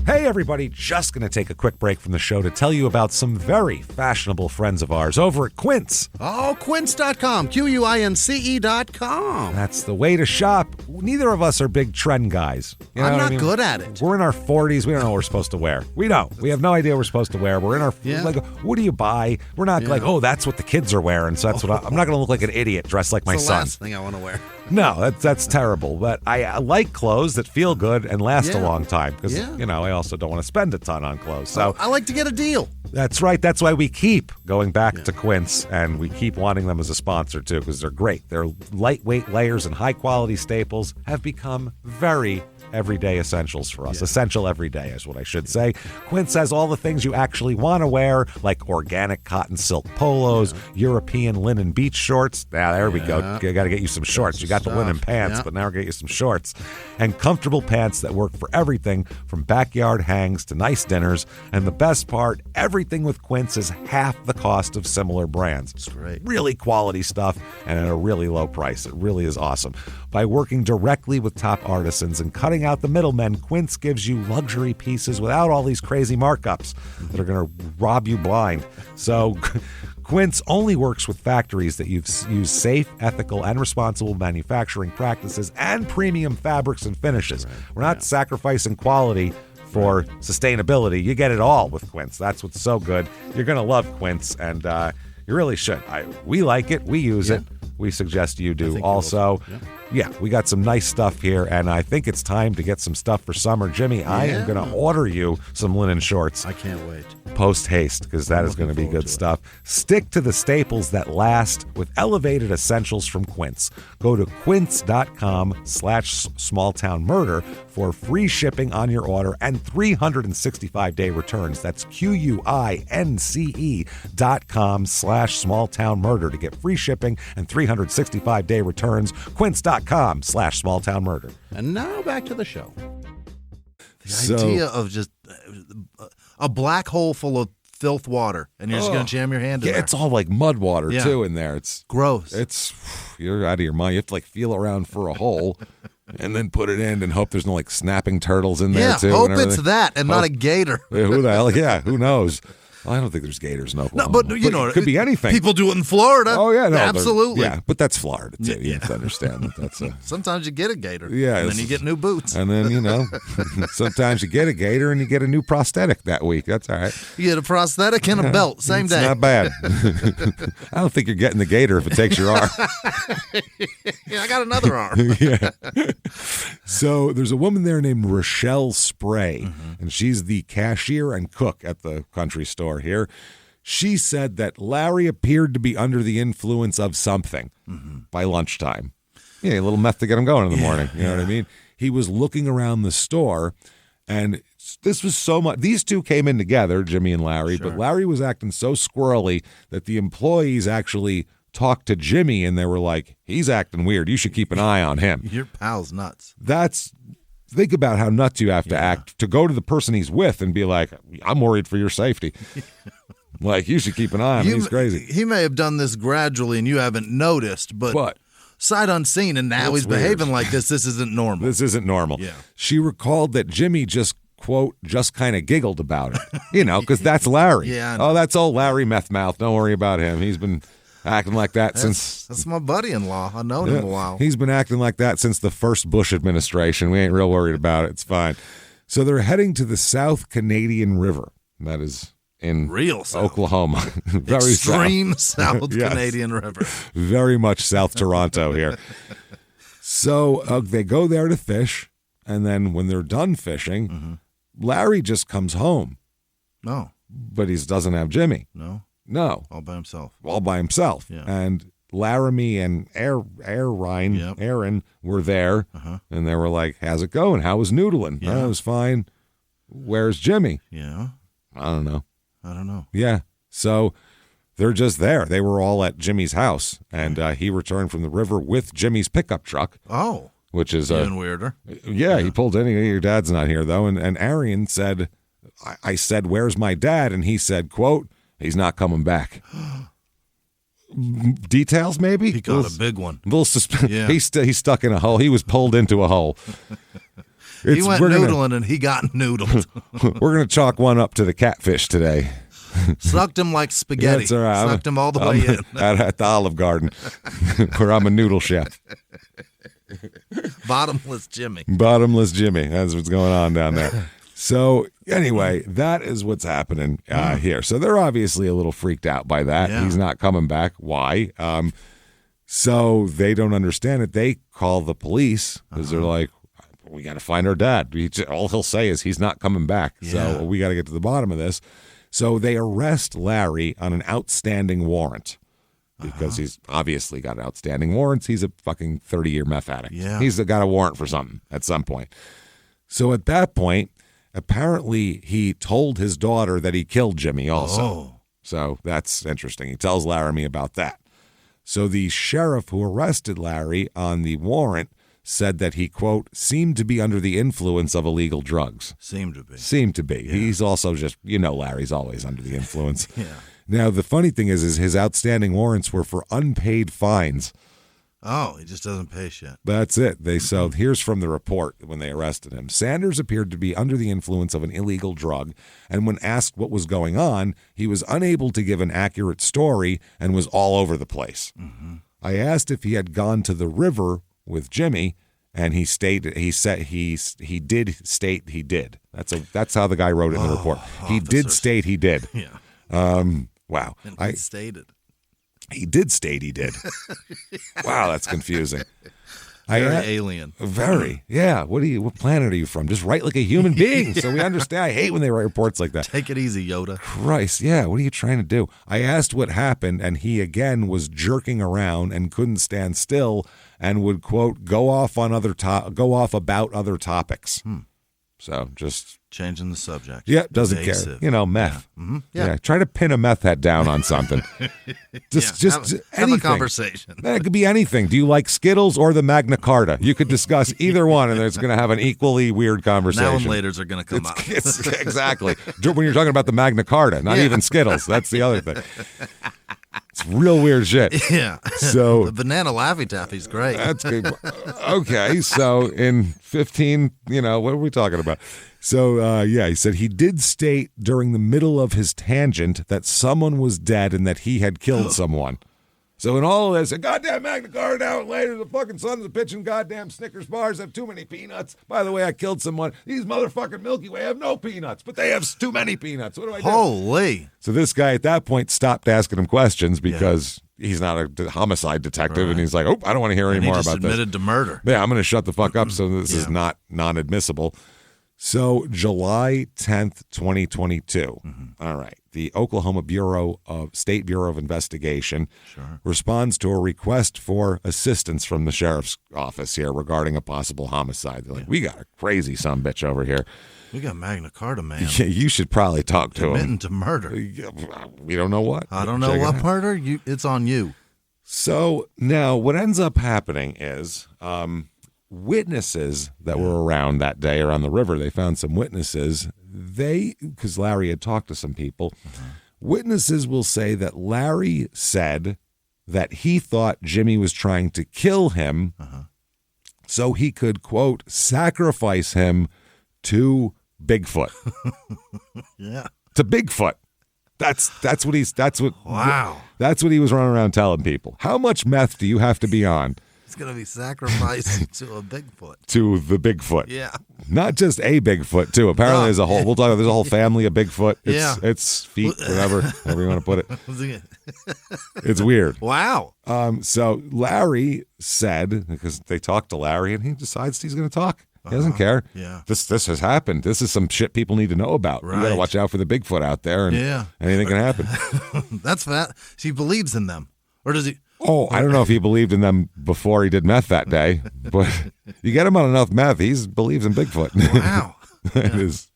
Hey, everybody, just going to take a quick break from the show to tell you about some very fashionable friends of ours over at Quince. Oh, Quince.com, QUINCE.com. That's the way to shop. Neither of us are big trend guys. I'm not good at it. We're in our 40s. We don't know what we're supposed to wear. We don't. We have no idea what we're supposed to wear. We're in our, like, what do you buy? We're not like, oh, that's what the kids are wearing, so that's what I'm not going to look like an idiot dressed like my son. That's the last thing I want to wear. No, that's terrible. But I like clothes that feel good and last a long time because, I also don't want to spend a ton on clothes. So I like to get a deal. That's right. That's why we keep going back to Quince, and we keep wanting them as a sponsor, too, because they're great. Their lightweight layers and high-quality staples have become very everyday essentials for us. Essential every day is what I should say. Quince has all the things you actually want to wear, like organic cotton silk polos, European linen beach shorts. Now, there we go. You got to get you some shorts. You got the linen pants, but now we're getting you some shorts. And comfortable pants that work for everything from backyard hangs to nice dinners. And the best part, everything with Quince is half the cost of similar brands. That's great. Really quality stuff and at a really low price. It really is awesome. By working directly with top artisans and cutting out the middlemen, Quince gives you luxury pieces without all these crazy markups that are going to rob you blind. So Quince only works with factories that use safe, ethical, and responsible manufacturing practices and premium fabrics and finishes. We're not sacrificing quality for sustainability. You get it all with Quince. That's what's so good. You're going to love Quince, and you really should. We like it. We use it. We suggest you do also. We got some nice stuff here, and I think it's time to get some stuff for summer. Jimmy, I am going to order you some linen shorts. I can't wait. Post haste, because that is going to be good stuff. Stick to the staples that last with elevated essentials from Quince. Go to quince.com/smalltownmurder for free shipping on your order and 365-day returns. That's QUINCE.com/smalltownmurder to get free shipping and 365-day returns. Quince.com/smalltownmurder. And now back to the show. The idea of just a black hole full of filth water, and you're just going to jam your hand in there. It's all like mud water, too, in there. It's gross. You're out of your mind. You have to, feel around for a hole and then put it in and hope there's no, snapping turtles in there, too. Hope it's that and not a gator. Who the hell? Yeah, who knows? I don't think there's gators in Oklahoma. No, but you know, it could be anything. People do it in Florida. Oh yeah, no, absolutely. Yeah, but that's Florida too. You have to understand that that's a. Sometimes you get a gator. Yeah, and then you get new boots. And then sometimes you get a gator and you get a new prosthetic that week. That's all right. You get a prosthetic and a belt same day. Not bad. I don't think you're getting the gator if it takes your arm. Yeah, I got another arm. Yeah. So there's a woman there named Rochelle Spray, and she's the cashier and cook at the country store here. She said that Larry appeared to be under the influence of something by lunchtime. Yeah, a little meth to get him going in the morning. You know what I mean? He was looking around the store, and this was so much. These two came in together, Jimmy and Larry, but Larry was acting so squirrely that the employees actually talked to Jimmy, and they were like, he's acting weird. You should keep an eye on him. Your pal's nuts. Think about how nuts you have to act to go to the person he's with and be like, I'm worried for your safety. Like, you should keep an eye on him. He's crazy. He may have done this gradually and you haven't noticed, but sight unseen, and now he's behaving like this. This isn't normal. This isn't normal. Yeah. She recalled that Jimmy just, quote, just kind of giggled about it, because that's Larry. Yeah. Oh, that's old Larry meth mouth. Don't worry about him. He's been acting like that since... That's my buddy-in-law. I've known him a while. He's been acting like that since the first Bush administration. We ain't real worried about it. It's fine. So they're heading to the South Canadian River. That is in real South. Oklahoma. Very extreme South Canadian River. Very much South Toronto here. So they go there to fish, and then when they're done fishing, Larry just comes home. No. But he doesn't have Jimmy. No. All by himself. Yeah. And Laramie and Aaron were there, and they were like, how's it going? How was noodling? Yeah. Oh, it was fine. Where's Jimmy? Yeah. I don't know. Yeah. So they're just there. They were all at Jimmy's house, and he returned from the river with Jimmy's pickup truck. Oh. Which is even weirder. Yeah, he pulled in. Your dad's not here, though. And Arian said, I said, where's my dad? And he said, quote, he's not coming back. Details, maybe? He caught a big one. Yeah. He's stuck in a hole. He was pulled into a hole. He went noodling and he got noodled. We're going to chalk one up to the catfish today. Sucked him like spaghetti. That's all right. Sucked him all the way in. At the Olive Garden, where I'm a noodle chef. Bottomless Jimmy. That's what's going on down there. So anyway, that is what's happening here. So they're obviously a little freaked out by that. Yeah. He's not coming back. Why? So they don't understand it. They call the police because they're like, we got to find our dad. All he'll say is he's not coming back. Yeah. So we got to get to the bottom of this. So they arrest Larry on an outstanding warrant. Because he's obviously got outstanding warrants. He's a fucking 30-year meth addict. Yeah. He's got a warrant for something at some point. So at that point, apparently he told his daughter that he killed Jimmy also. Oh. So that's interesting. He tells Laramie about that. So the sheriff who arrested Larry on the warrant said that he, quote, seemed to be under the influence of illegal drugs. Seemed to be. Yeah. He's also just, Larry's always under the influence. Yeah. Now, the funny thing is his outstanding warrants were for unpaid fines. Oh, he just doesn't pay shit. That's it. So here's from the report when they arrested him. Sanders appeared to be under the influence of an illegal drug, and when asked what was going on, he was unable to give an accurate story and was all over the place. Mm-hmm. I asked if he had gone to the river with Jimmy, and he said he did state he did. That's how the guy wrote it in the report. He did state he did. Yeah. Wow. He stated. He did state he did. Wow, that's confusing. Very alien. Very. Yeah. What planet are you from? Just write like a human being so we understand. I hate when they write reports like that. Take it easy, Yoda. Christ. Yeah. What are you trying to do? I asked what happened, and he again was jerking around and couldn't stand still and would, quote, go off about other topics. So just changing the subject. Yeah, doesn't care. Meth. Yeah. Mm-hmm. Yeah. Try to pin a meth head down on something. Just anything. Have a conversation. It could be anything. Do you like Skittles or the Magna Carta? You could discuss either one, and it's going to have an equally weird conversation. Now and laters are going to come out. Exactly. When you're talking about the Magna Carta, not even Skittles. That's the other thing. It's It's real weird shit. Yeah. So the banana Laffy Taffy's great. That's good. Okay, so in 15, what are we talking about? So, he said he did state during the middle of his tangent that someone was dead and that he had killed someone. So in all of this, a goddamn Magna Carta out later, the fucking sons of bitching goddamn Snickers bars have too many peanuts. By the way, I killed someone. These motherfucking Milky Way have no peanuts, but they have too many peanuts. What do I do? Holy. So this guy at that point stopped asking him questions because he's not a homicide detective, and he's like, oh, I don't want to hear any more about this. He just admitted to murder. Yeah, I'm going to shut the fuck up so this is not non-admissible. So July 10th, 2022. All right. The Oklahoma State Bureau of Investigation responds to a request for assistance from the sheriff's office here regarding a possible homicide. They're like, we got a crazy sumbitch over here. We got Magna Carta, man. Yeah, you should probably talk to him. Admitting to murder. We don't know what. I don't know what murder. It's on you. So now what ends up happening is witnesses that were around that day or on the river, they found some witnesses. Because Larry had talked to some people, witnesses will say that Larry said that he thought Jimmy was trying to kill him so he could, quote, sacrifice him to Bigfoot. To Bigfoot. That's what he was running around telling people. How much meth do you have to be on? It's going to be sacrificed to a Bigfoot. To the Bigfoot. Yeah. Not just a Bigfoot, too. Apparently there's a whole, there's a whole family of Bigfoot. It's feet, whatever you want to put it. It's weird. Wow. So Larry said, because they talked to Larry, and he decides he's going to talk. He doesn't care. Yeah. This has happened. This is some shit people need to know about. Right. You got to watch out for the Bigfoot out there, and anything can happen. That's fat. He believes in them. Or does he? Oh, I don't know if he believed in them before he did meth that day, but you get him on enough meth, he believes in Bigfoot. Wow. It is,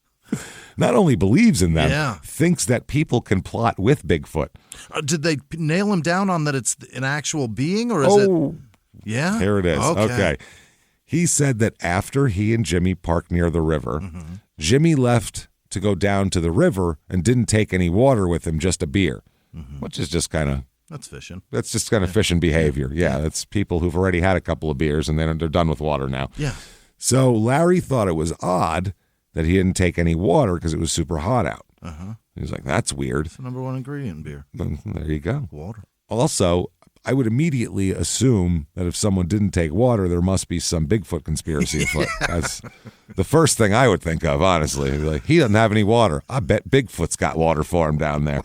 not only believes in them, thinks that people can plot with Bigfoot. Did they nail him down on that it's an actual being, or is it? Yeah. Here it is. Okay. He said that after he and Jimmy parked near the river, Jimmy left to go down to the river and didn't take any water with him, just a beer, which is just kind of... That's fishing. That's just kind of fishing behavior. Yeah, that's people who've already had a couple of beers and they're done with water now. Yeah. So Larry thought it was odd that he didn't take any water because it was super hot out. He was like, that's weird. It's the number one ingredient in beer. There you go. Water. Also, I would immediately assume that if someone didn't take water, there must be some Bigfoot conspiracy afoot. That's the first thing I would think of, honestly. Like, he doesn't have any water. I bet Bigfoot's got water for him down there.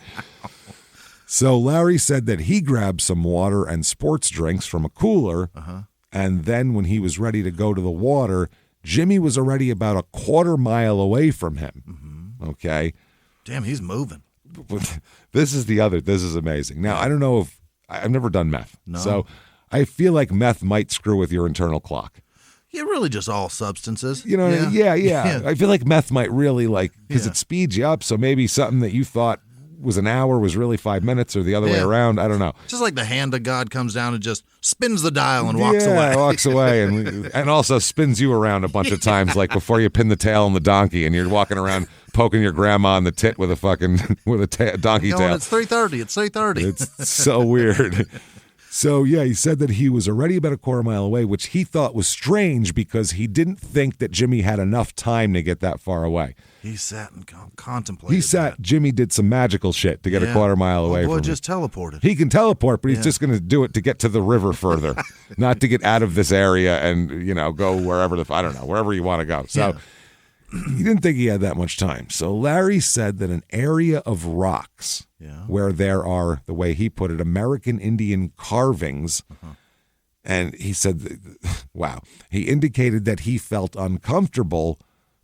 So Larry said that he grabbed some water and sports drinks from a cooler, and then when he was ready to go to the water, Jimmy was already about a quarter mile away from him. Okay? Damn, he's moving. This is amazing. Now, I don't know if, I've never done meth, so I feel like meth might screw with your internal clock. Yeah, really just all substances. You know, yeah. I feel like meth might really because it speeds you up, so maybe something that you thought was an hour was really 5 minutes, or the other way around. I don't know. Just like the hand of God comes down and just spins the dial and walks away. Yeah, walks away and also spins you around a bunch of times, like before you pin the tail on the donkey and you're walking around poking your grandma in the tit with a fucking donkey tail. It's 3:30. It's 3:30. It's so weird. So, he said that he was already about a quarter mile away, which he thought was strange because he didn't think that Jimmy had enough time to get that far away. He sat and contemplated. Jimmy did some magical shit to get a quarter mile away from him. Just teleported. He can teleport, but he's just going to do it to get to the river further, not to get out of this area and, go wherever wherever you want to go. So he didn't think he had that much time. So Larry said that an area of rocks where there are, the way he put it, American Indian carvings, and he said, he indicated that he felt uncomfortable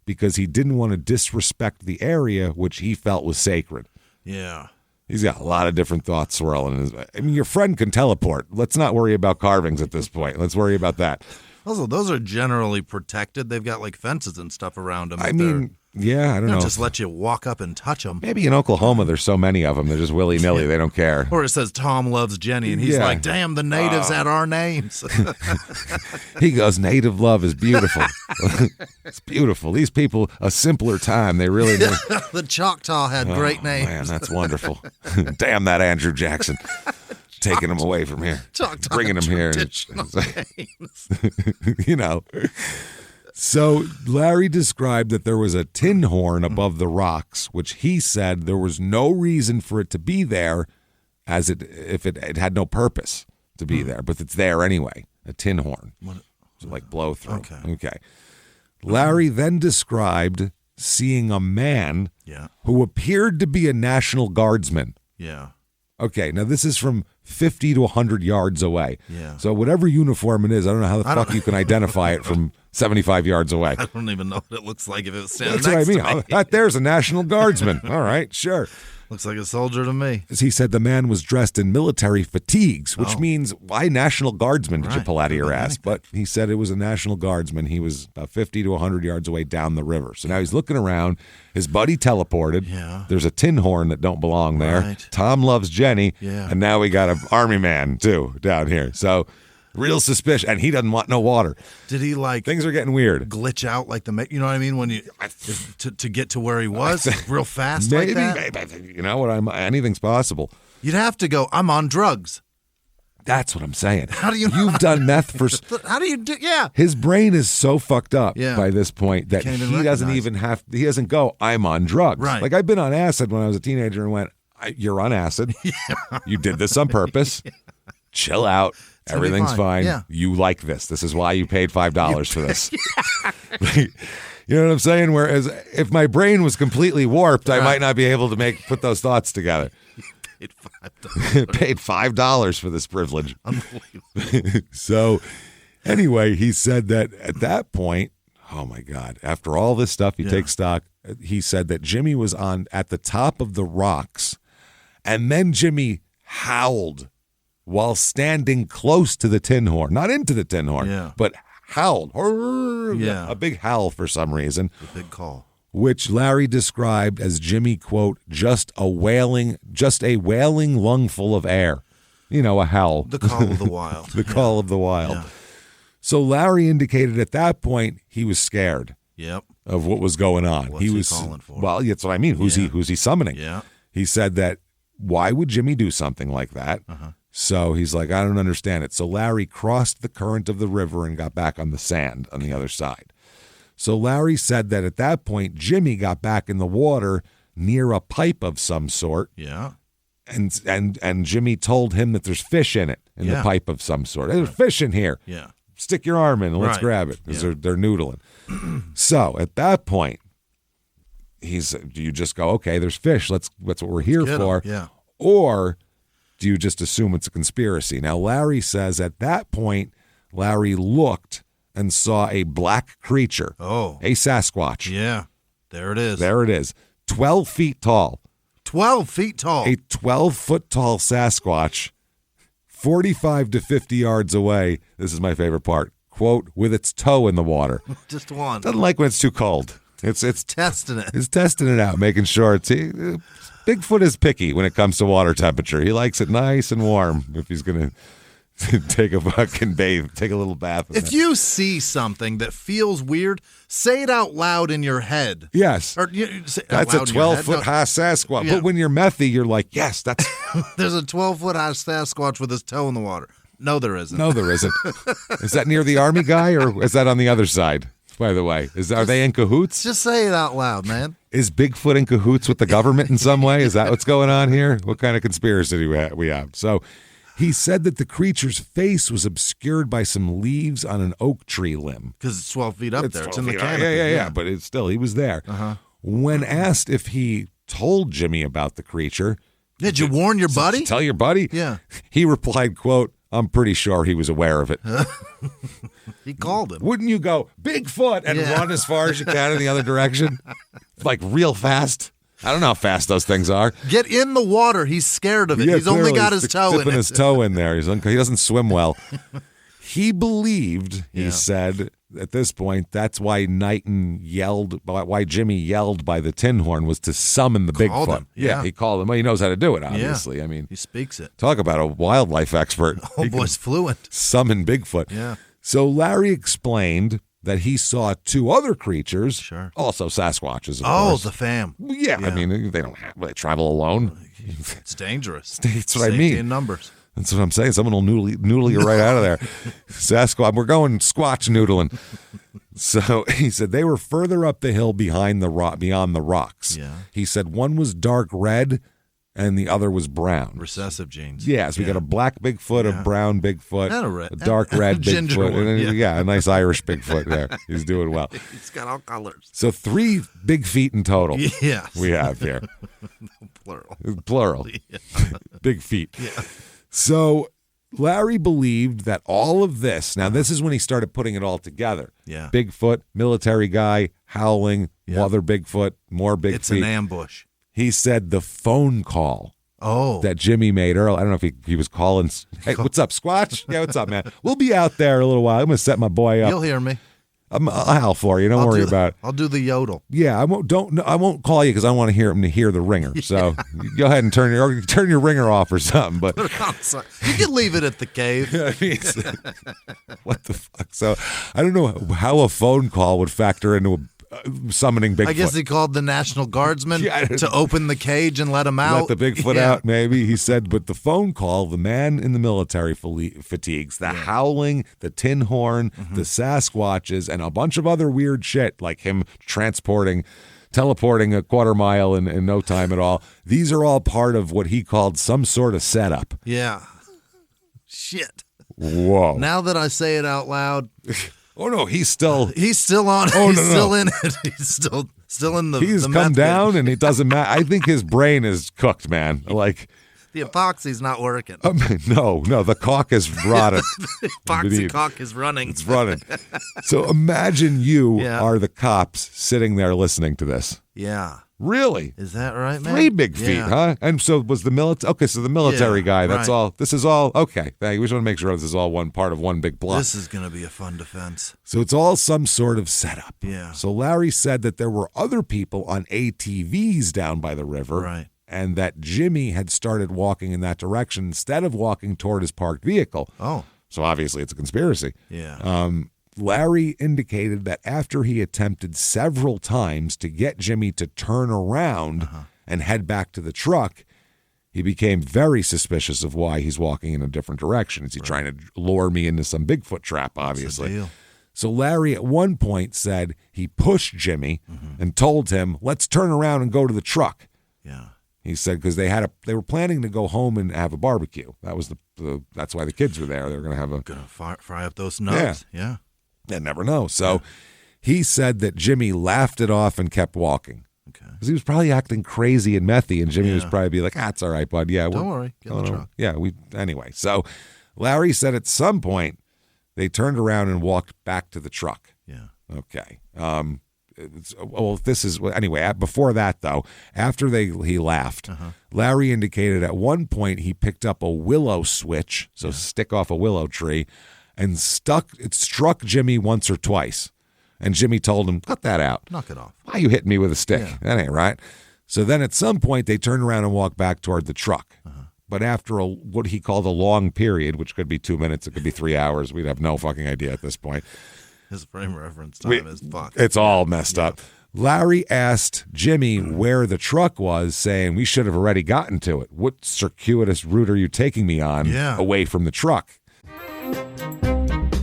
because he didn't want to disrespect the area, which he felt was sacred. Yeah. He's got a lot of different thoughts swirling in his mind. I mean, your friend can teleport. Let's not worry about carvings at this point. Let's worry about that. Also, those are generally protected. They've got like fences and stuff around them. I mean, I don't know. Just let you walk up and touch them. Maybe in Oklahoma, there's so many of them. They're just willy-nilly. They don't care. Or it says Tom loves Jenny, and he's like, damn, the natives had our names. He goes, native love is beautiful. It's beautiful. These people, a simpler time. They really knew. The Choctaw had great names. Man, that's wonderful. Damn that Andrew Jackson. taking him away from here, bringing him here. You know. So Larry described that there was a tin horn above the rocks, which he said there was no reason for it to be there, as if it had no purpose to be there, but it's there anyway. A tin horn, so like blow through. Okay. Larry then described seeing a man who appeared to be a National Guardsman. Yeah. Okay, now this is from 50 to 100 yards away. Yeah. So whatever uniform it is, I don't know how the fuck you can identify it from 75 yards away. I don't even know what it looks like if it was standing That's next what I mean. to me. There's a National Guardsman. All right, sure. Looks like a soldier to me. As he said, the man was dressed in military fatigues, which means why National Guardsman did you pull out of your ass? But he said it was a National Guardsman. He was about 50 to 100 yards away down the river. So now he's looking around. His buddy teleported. Yeah. There's a tin horn that don't belong there. Right. Tom loves Jenny. Yeah. And now we got an army man, too, down here. So real suspicion. And he doesn't want no water. Did he Things are getting weird. Glitch out like you know what I mean? When you to get to where he was real fast Maybe, like that? you know what? Anything's possible. You'd have to go, I'm on drugs. That's what I'm saying. How do you You've done meth for... How do you do... Yeah. His brain is so fucked up by this point that he doesn't even have... He doesn't go, I'm on drugs. Right. Like, I've been on acid when I was a teenager and went, you're on acid. You did this on purpose. Chill out. Everything's fine. Yeah. You like this. This is why you paid $5 for this. You know what I'm saying? Whereas if my brain was completely warped, I might not be able to put those thoughts together. Paid $5. Paid $5 for this privilege. Unbelievable. So anyway, he said that at that point, oh my God, after all this stuff, he takes stock. He said that Jimmy was at the top of the rocks, and then Jimmy howled while standing close to the tin horn, not into the tin horn, but howled. A big howl for some reason. A big call. Which Larry described as Jimmy, quote, just a wailing lungful of air. You know, a howl. The call of the wild. The call of the wild. Yeah. So Larry indicated at that point he was scared of what was going on. What's he calling for? Well, that's what I mean. Who's he summoning? Yeah. He said that, why would Jimmy do something like that? So he's like, I don't understand it. So Larry crossed the current of the river and got back on the sand on the other side. So Larry said that at that point, Jimmy got back in the water near a pipe of some sort. Yeah. And Jimmy told him that there's fish in it, in the pipe of some sort. There's fish in here. Yeah. Stick your arm in and let's grab it, because they're noodling. So at that point, do you just go, okay, there's fish. That's what we're here for. Yeah. Or do you just assume it's a conspiracy? Now, Larry says at that point, Larry looked and saw a black creature. Oh. A Sasquatch. Yeah. There it is. There it is. 12 feet tall. 12 feet tall. A 12-foot tall Sasquatch, 45 to 50 yards away. This is my favorite part. Quote, with its toe in the water. Just one. Doesn't like when it's too cold. It's testing it. It's testing it out, making sure it's... Bigfoot is picky when it comes to water temperature. He likes it nice and warm if he's going to take a fucking bathe, take a little bath. If you see something that feels weird, say it out loud in your head. Yes. Or that's a 12-foot high Sasquatch. Yeah. But when you're methy, you're like, yes, that's... There's a 12-foot high Sasquatch with his toe in the water. No, there isn't. No, there isn't. Is that near the army guy, or is that on the other side, by the way? Are they in cahoots? Just say it out loud, man. Is Bigfoot in cahoots with the government in some way? Is that what's going on here? What kind of conspiracy do we have? So he said that the creature's face was obscured by some leaves on an oak tree limb. Because it's 12 feet up there. It's in the canopy. canopy. Yeah. But he was there. When asked if he told Jimmy about the creature. Did you warn your buddy? Tell your buddy? Yeah. He replied, quote, I'm pretty sure he was aware of it. He called him. Wouldn't you go, Bigfoot, and run as far as you can in the other direction? Like real fast? I don't know how fast those things are. Get in the water. He's scared of it. He's only got his toe in it. Dipping his toe in there. He doesn't swim well. He believed, he said, at this point, that's why why Jimmy yelled by the tin horn was to summon the Bigfoot. Yeah, he called him. Well, he knows how to do it, obviously. Yeah. I mean, he speaks it. Talk about a wildlife expert. Oh, boy's fluent. Summon Bigfoot. Yeah. So Larry explained that he saw two other creatures, also Sasquatches, of course. The fam. Yeah, I mean, they travel alone. It's dangerous. That's what Safety I mean. in numbers. That's what I'm saying. Someone will noodle you right out of there. Sasquatch, we're going squatch noodling. So he said they were further up the hill beyond the rocks. Yeah. He said one was dark red and the other was brown. Recessive genes. Yeah, so we got a black Bigfoot, a brown Bigfoot, and a dark red ginger Bigfoot, one, and a nice Irish Bigfoot there. He's doing well. He's got all colors. So 3 big feet in total. Yes. We have here. Plural. Yeah. Big feet. Yeah. So Larry believed that all of this, now this is when he started putting it all together. Yeah. Bigfoot, military guy, howling, other Bigfoot, more big It's feet. an ambush. He said the phone call that Jimmy made earlier. I don't know if he was calling. Hey, what's up, Squatch? Yeah, what's up, man? We'll be out there a little while. I'm going to set my boy up. You'll hear me. I'll howl for you. Don't worry about it. I'll do the yodel. Yeah, I won't call you because I want to hear him to hear the ringer. So go ahead and turn your ringer off or something. But you can leave it at the cave. What the fuck? So I don't know how a phone call would factor into summoning Bigfoot. I guess he called the National Guardsman to open the cage and let him out. Let the Bigfoot out, maybe. He said, but the phone call, the man in the military fatigues, the howling, the tin horn, the Sasquatches, and a bunch of other weird shit, like him teleporting a quarter mile in no time at all. These are all part of what he called some sort of setup. Yeah. Shit. Whoa. Now that I say it out loud... Oh no, he's still on. Oh, he's still in it. He's still in the. He's the come down, binge. and it doesn't matter. I think his brain is cooked, man. Like the epoxy's not working. No, the caulk is rotted. The epoxy caulk is running. It's running. So imagine you are the cops sitting there listening to this. Yeah. Really? Is that right, man? 3 big feet, huh? And so was the military. Okay, so the military guy. That's all. This is all okay. We just want to make sure this is all one part of one big plot. This is going to be a fun defense. So it's all some sort of setup. Yeah. So Larry said that there were other people on ATVs down by the river, right? And that Jimmy had started walking in that direction instead of walking toward his parked vehicle. Oh. So obviously it's a conspiracy. Yeah. Larry indicated that after he attempted several times to get Jimmy to turn around and head back to the truck, he became very suspicious of why he's walking in a different direction. Is he trying to lure me into some Bigfoot trap, obviously? That's the deal. So Larry at one point said he pushed Jimmy and told him, let's turn around and go to the truck. Yeah. He said because they were planning to go home and have a barbecue. That was that's why the kids were there. They were going to have fry up those nuts. Yeah. You never know. So he said that Jimmy laughed it off and kept walking. Okay. Because he was probably acting crazy and methy, and Jimmy was probably be like, it's all right, bud. Yeah, don't worry. Get in the truck. Yeah, anyway. So Larry said at some point they turned around and walked back to the truck. Yeah. Okay. Anyway, before that, though, after he laughed, Larry indicated at one point he picked up a willow switch, so stick off a willow tree, and it struck Jimmy once or twice. And Jimmy told him, cut that out. Knock it off. Why are you hitting me with a stick? Yeah. That ain't right. So then at some point they turned around and walked back toward the truck. But after what he called a long period, which could be 2 minutes, it could be 3 hours, we'd have no fucking idea at this point. His frame reference time is fucked. It's all messed up. Larry asked Jimmy where the truck was, saying, we should have already gotten to it. What circuitous route are you taking me on away from the truck?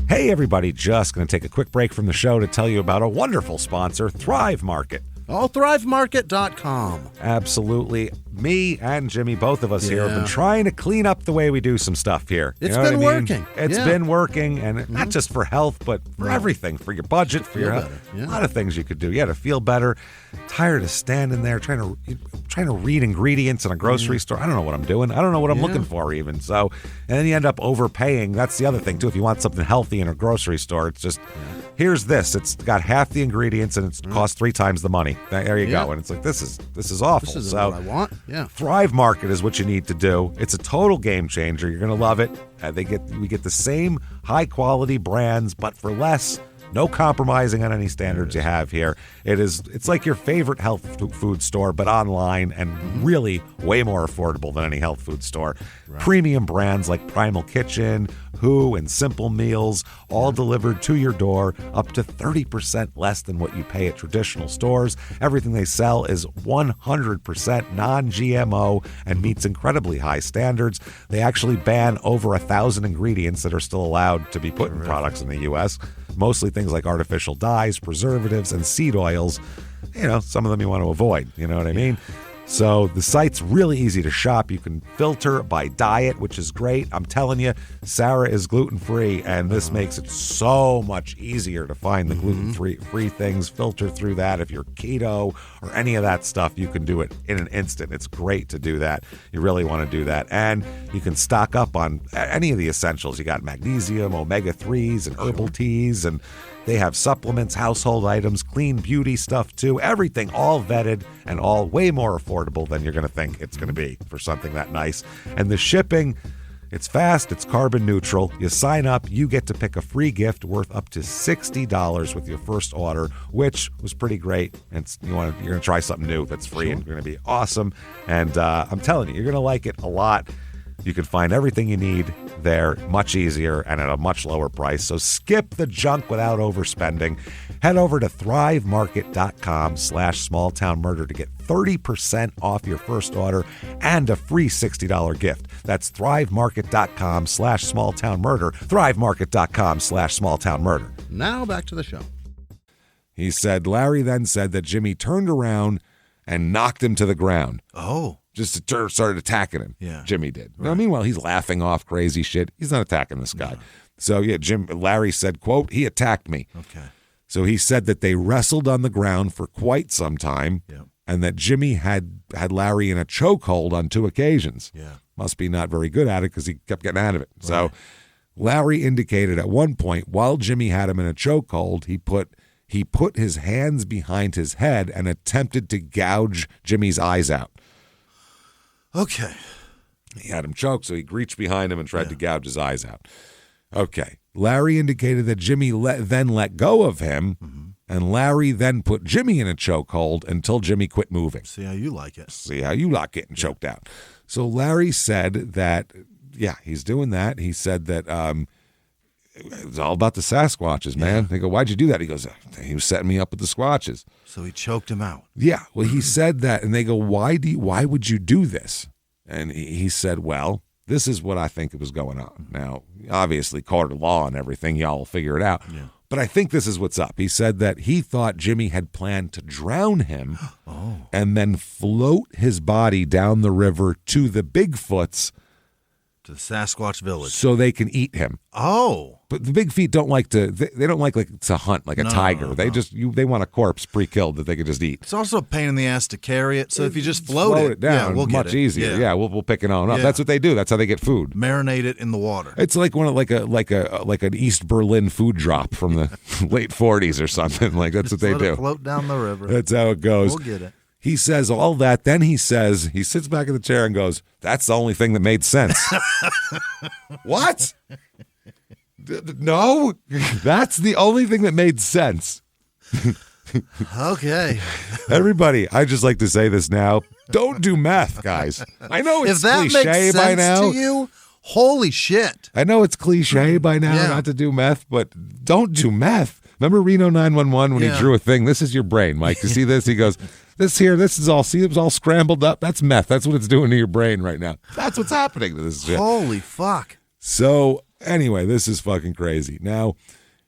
Hey, everybody, just going to take a quick break from the show to tell you about a wonderful sponsor, Thrive Market. ThriveMarket.com. Absolutely. Me and Jimmy, both of us here, have been trying to clean up the way we do some stuff here. It's been working. It's been working, and not just for health, but for everything, for your budget, for your health. A lot of things you could do. To feel better. Tired of standing there trying to read ingredients in a grocery store. I don't know what I'm doing. I don't know what I'm looking for even. So, and then you end up overpaying. That's the other thing too. If you want something healthy in a grocery store, it's just here's this. It's got half the ingredients and it's cost 3 times the money. There you go. And it's like this is awful. This isn't what I want. Yeah. Thrive Market is what you need to do. It's a total game changer. You're gonna love it. We get the same high quality brands, but for less. No compromising on any standards you have here. It's like your favorite health food store, but online and really way more affordable than any health food store. Right. Premium brands like Primal Kitchen, Who, and Simple Meals, all delivered to your door, up to 30% less than what you pay at traditional stores. Everything they sell is 100% non-GMO and meets incredibly high standards. They actually ban over 1,000 ingredients that are still allowed to be put in products in the U.S., mostly things like artificial dyes, preservatives, and seed oils. Some of them you want to avoid, you know what I mean? So the site's really easy to shop. You can filter by diet, which is great. I'm telling you, Sarah is gluten-free, and this makes it so much easier to find the gluten-free things. Filter through that. If you're keto or any of that stuff, you can do it in an instant. It's great to do that. You really want to do that. And you can stock up on any of the essentials. You got magnesium, omega-3s, and herbal teas, and they have supplements, household items, clean beauty stuff too. Everything all vetted and all way more affordable than you're going to think it's going to be for something that nice. And the shipping, it's fast, it's carbon neutral. You sign up, you get to pick a free gift worth up to $60 with your first order, which was pretty great. And you're going to try something new that's free and going to be awesome. And I'm telling you, you're going to like it a lot. You can find everything you need there much easier and at a much lower price. So skip the junk without overspending. Head over to thrivemarket.com/smalltownmurder to get 30% off your first order and a free $60 gift. That's thrivemarket.com/smalltownmurder. thrivemarket.com/smalltownmurder. Now back to the show. He said, Larry then said that Jimmy turned around and knocked him to the ground. Oh. Just started attacking him. Yeah. Jimmy did. Right. Now, meanwhile, he's laughing off crazy shit. He's not attacking this guy. No. So, Larry said, quote, he attacked me. Okay. So he said that they wrestled on the ground for quite some time and that Jimmy had Larry in a chokehold on 2 occasions. Yeah. Must be not very good at it because he kept getting out of it. Right. So Larry indicated at one point, while Jimmy had him in a chokehold, he put his hands behind his head and attempted to gouge Jimmy's eyes out. Okay. He had him choked, so he reached behind him and tried to gouge his eyes out. Okay. Larry indicated that Jimmy then let go of him, and Larry then put Jimmy in a chokehold until Jimmy quit moving. See how you like it. See how you like getting choked out. So Larry said that, he's doing that. He said that it's all about the Sasquatches, man. Yeah. They go, why'd you do that? He goes, he was setting me up with the Squatches. So he choked him out. Yeah. Well, he said that, and they go, why would you do this? And he said, well, this is what I think was going on. Now, obviously, court of law and everything, y'all will figure it out. Yeah. But I think this is what's up. He said that he thought Jimmy had planned to drown him and then float his body down the river to the Bigfoots. To the Sasquatch village. So they can eat him. Oh. But the Bigfeet don't like to, they don't like to hunt like a tiger. They they want a corpse pre-killed that they could just eat. It's also a pain in the ass to carry it. So if you just float it down, we'll much get it. easier. Yeah, we'll pick it on up. That's what they do. That's how they get food. Marinate it in the water. It's like an East Berlin food drop from the late 40s or something. Like that's what they do. Float down the river. That's how it goes. We'll get it. He says all that. Then he sits back in the chair and goes, that's the only thing that made sense. What? No, that's the only thing that made sense. Okay. Everybody, I just like to say this now. Don't do meth, guys. I know it's cliche by now. To you, holy shit. I know it's cliche by now not to do meth, but don't do meth. Remember Reno 911 when he drew a thing? This is your brain, Mike. You see this? He goes, this is all, see, it was all scrambled up. That's meth. That's what it's doing to your brain right now. That's what's happening to this shit. Holy fuck. So anyway, this is fucking crazy. Now,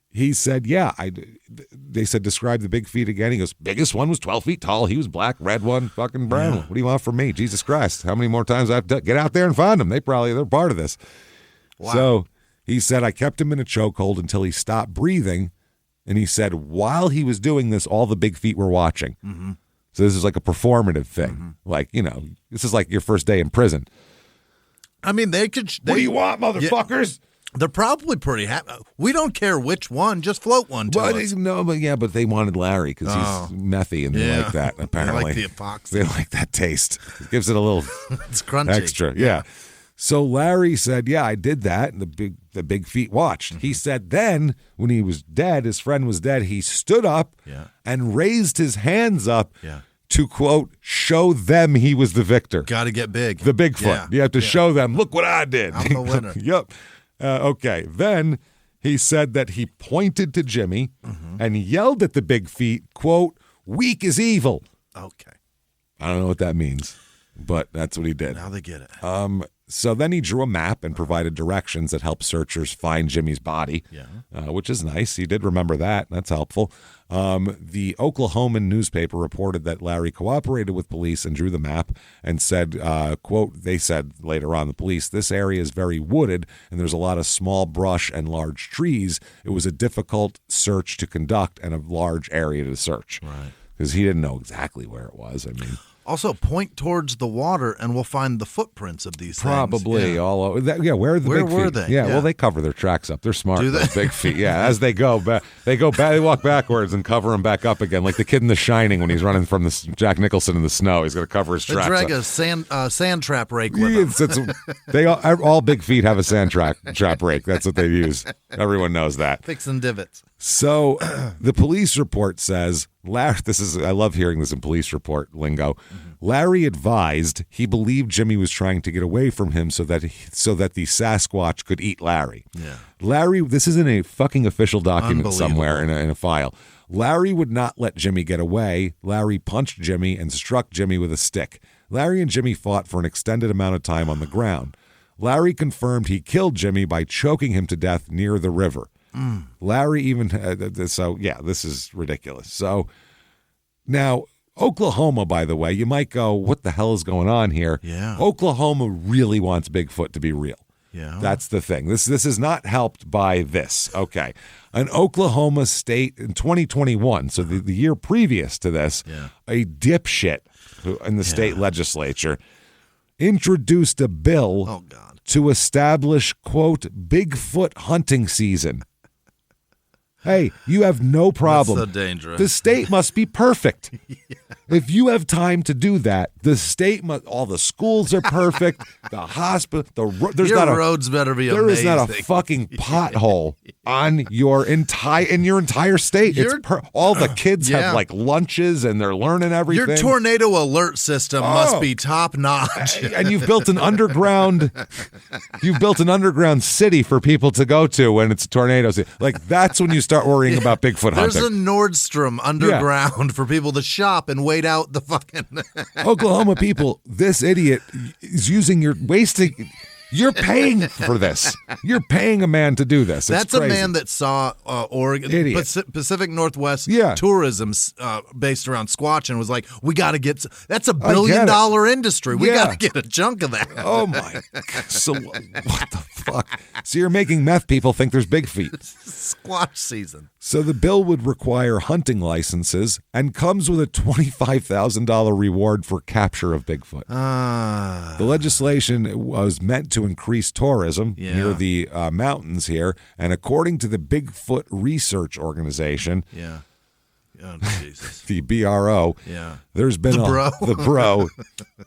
he said, they said, describe the Bigfeet again. He goes, biggest one was 12 feet tall. He was black, red one, fucking brown. Yeah. What do you want from me? Jesus Christ. How many more times I have to get out there and find them? They're part of this. Wow. So he said, I kept him in a chokehold until he stopped breathing. And he said, while he was doing this, all the Bigfeet were watching. Mm-hmm. So this is like a performative thing. Mm-hmm. Like, this is like your first day in prison. I mean, what do you want, motherfuckers? They're probably pretty happy. We don't care which one, just float one to us. No, but they wanted Larry because he's methy and they like that, apparently. They like the epoxy. They like that taste. It gives it a little it's crunchy. extra. Yeah. So Larry said, yeah, I did that. And the Bigfeet watched. He said then, when he was dead, his friend was dead, he stood up and raised his hands up to, quote, show them he was the victor. Got to get big. The Bigfoot. Yeah. You have to show them, look what I did. I'm the winner. Yep. Okay. Then he said that he pointed to Jimmy and yelled at the Bigfeet, quote, weak as evil. Okay. I don't know what that means, but that's what he did. Now they get it. So then he drew a map and provided directions that helped searchers find Jimmy's body, which is nice. He did remember that. That's helpful. The Oklahoman newspaper reported that Larry cooperated with police and drew the map and said, quote, they said later on, the police, this area is very wooded and there's a lot of small brush and large trees. It was a difficult search to conduct and a large area to search. Right. Because he didn't know exactly where it was. I mean, also, point towards the water, and we'll find the footprints of these probably things. All over. Where are the Where Bigfeet? were they? Yeah, well, they cover their tracks up. They're smart. Do they? Bigfeet. Yeah, as they go back, they walk backwards and cover them back up again, like the kid in The Shining when he's running from the Jack Nicholson in the snow. He's going to cover his tracks. They drag up. a sand trap rake with them. All Bigfeet have a sand trap rake. That's what they use. Everyone knows that. Fixing divots. So the police report says, I love hearing this in police report lingo. Larry advised he believed Jimmy was trying to get away from him so that the Sasquatch could eat Larry. Yeah. Larry, this is in a fucking official document somewhere in a file. Larry would not let Jimmy get away. Larry punched Jimmy and struck Jimmy with a stick. Larry and Jimmy fought for an extended amount of time on the ground. Larry confirmed he killed Jimmy by choking him to death near the river. Larry even this is ridiculous. So now Oklahoma, by the way, you might go, what the hell is going on here? Yeah. Oklahoma really wants Bigfoot to be real. Yeah. That's the thing. This is not helped by this. Okay. An Oklahoma state in 2021, so the year previous to this, a dipshit in the state legislature introduced a bill to establish, quote, Bigfoot hunting season. Hey, you have no problem. That's so dangerous. The state must be perfect. If you have time to do that, the state must. All the schools are perfect. The hospital, your roads better be amazing. There is not a fucking pothole on your entire state. All the kids have like lunches and they're learning everything. Your tornado alert system must be top notch. And you've built an underground city for people to go to when it's tornadoes. Like that's when you start worrying about Bigfoot hunting. There's a Nordstrom underground for people to shop and wait out the fucking Oklahoma people. This idiot is wasting. You're paying for this. You're paying a man to do this. That's a man that saw Oregon, Pacific Northwest tourism based around Squatch and was like, we got to get, that's $1 billion industry. We got to get a chunk of that. Oh my. So what the fuck? So you're making meth people think there's Bigfeet. Squatch season. So the bill would require hunting licenses and comes with a $25,000 reward for capture of Bigfoot. The legislation was meant to increase tourism near the mountains here, and according to the Bigfoot Research Organization, the BRO, there's been the bro.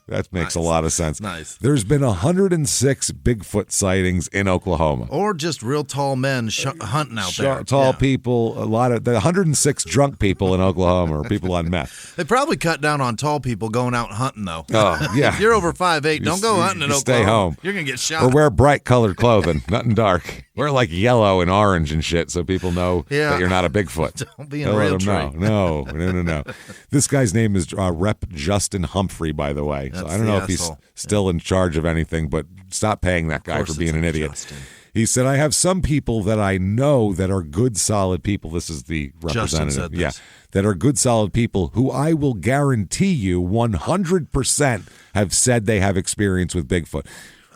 That makes a lot of sense. Nice. There's been 106 Bigfoot sightings in Oklahoma, or just real tall men hunting out there. Tall people, a lot of the 106 drunk people in Oklahoma are people on meth. They probably cut down on tall people going out hunting though. Oh yeah, if you're over 5'8", don't go hunting in Oklahoma. Stay home. You're gonna get shot. Or wear bright colored clothing, nothing dark. Wear like yellow and orange and shit, so people know that you're not a Bigfoot. Don't be in a real tree. No. This guy's name is Rep. Justin Humphrey, by the way. So I don't know if he's still in charge of anything, but stop paying that guy for being an idiot. Justin. He said, I have some people that I know that are good, solid people. This is the representative. That are good, solid people who I will guarantee you 100% have said they have experience with Bigfoot.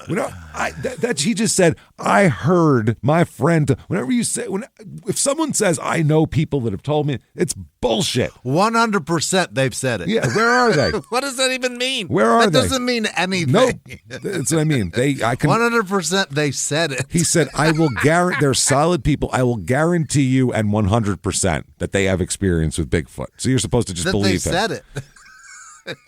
He just said, I heard my friend. Whenever you say, if someone says, I know people that have told me, it's bullshit. 100% they've said it. Yeah, where are they? What does that even mean? Where are they? That doesn't mean anything. No, that's what I mean. 100% they said it. He said, I will guarantee, they're solid people. I will guarantee you and 100% that they have experience with Bigfoot. So you're supposed to just believe they said it.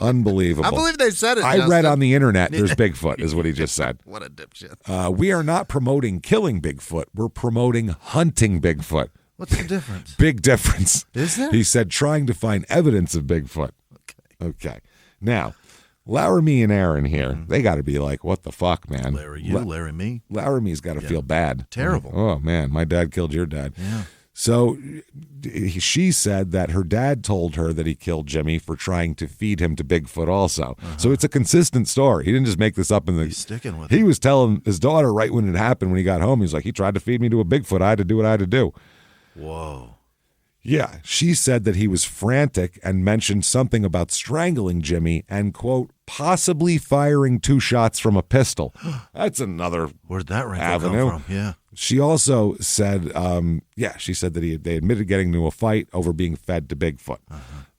Unbelievable. I believe they said it, I read on the internet there's Bigfoot, is what he just said. What a dipshit. We are not promoting killing Bigfoot. We're promoting hunting Bigfoot. What's the difference? Big difference. Is there? He said trying to find evidence of Bigfoot. Okay. Now, Laramie and Aaron here, they got to be like, what the fuck, man? Larry you, Larry me. Laramie's got to feel bad. Terrible. Oh, man, my dad killed your dad. Yeah. So she said that her dad told her that he killed Jimmy for trying to feed him to Bigfoot also. So it's a consistent story. He didn't just make this up in the... He's sticking with it. He was telling his daughter right when it happened, when he got home, he was like, he tried to feed me to a Bigfoot. I had to do what I had to do. Whoa. Yeah, she said that he was frantic and mentioned something about strangling Jimmy and, quote, possibly firing 2 shots from a pistol. That's another Where'd that avenue come from? Yeah. She also said, she said that they admitted getting into a fight over being fed to Bigfoot.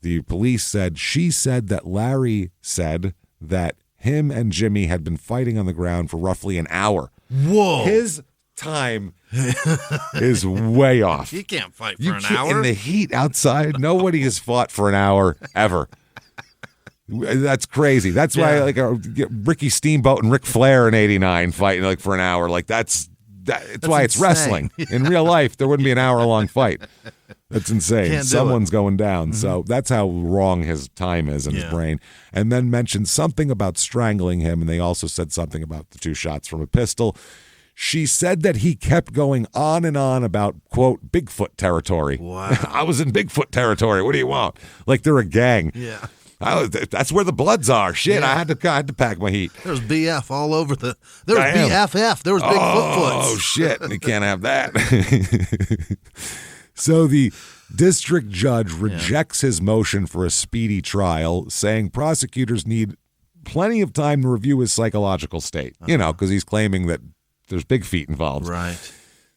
The police said she said that Larry said that him and Jimmy had been fighting on the ground for roughly an hour. Whoa. His time is way off. You can't fight for an hour. In the heat outside, nobody has fought for an hour ever. That's crazy. That's why Ricky Steamboat and Ric Flair in '89 fighting for an hour. That's why it's insane. Wrestling. In real life, there wouldn't be an hour-long fight. That's insane. Can't do Someone's it. going down. So that's how wrong his time is in his brain. And then mentioned something about strangling him, and they also said something about the 2 shots from a pistol. She said that he kept going on and on about, quote, Bigfoot territory. Wow. I was in Bigfoot territory. What do you want? Like they're a gang. Yeah. That's where the Bloods are. Shit, Yeah. I had to pack my heat. There was BF all over the... There was BFF. There was Big Footfoots. Oh, shit. You can't have that. So the district judge rejects his motion for a speedy trial, saying prosecutors need plenty of time to review his psychological state. Because he's claiming that there's Bigfeet involved. Right.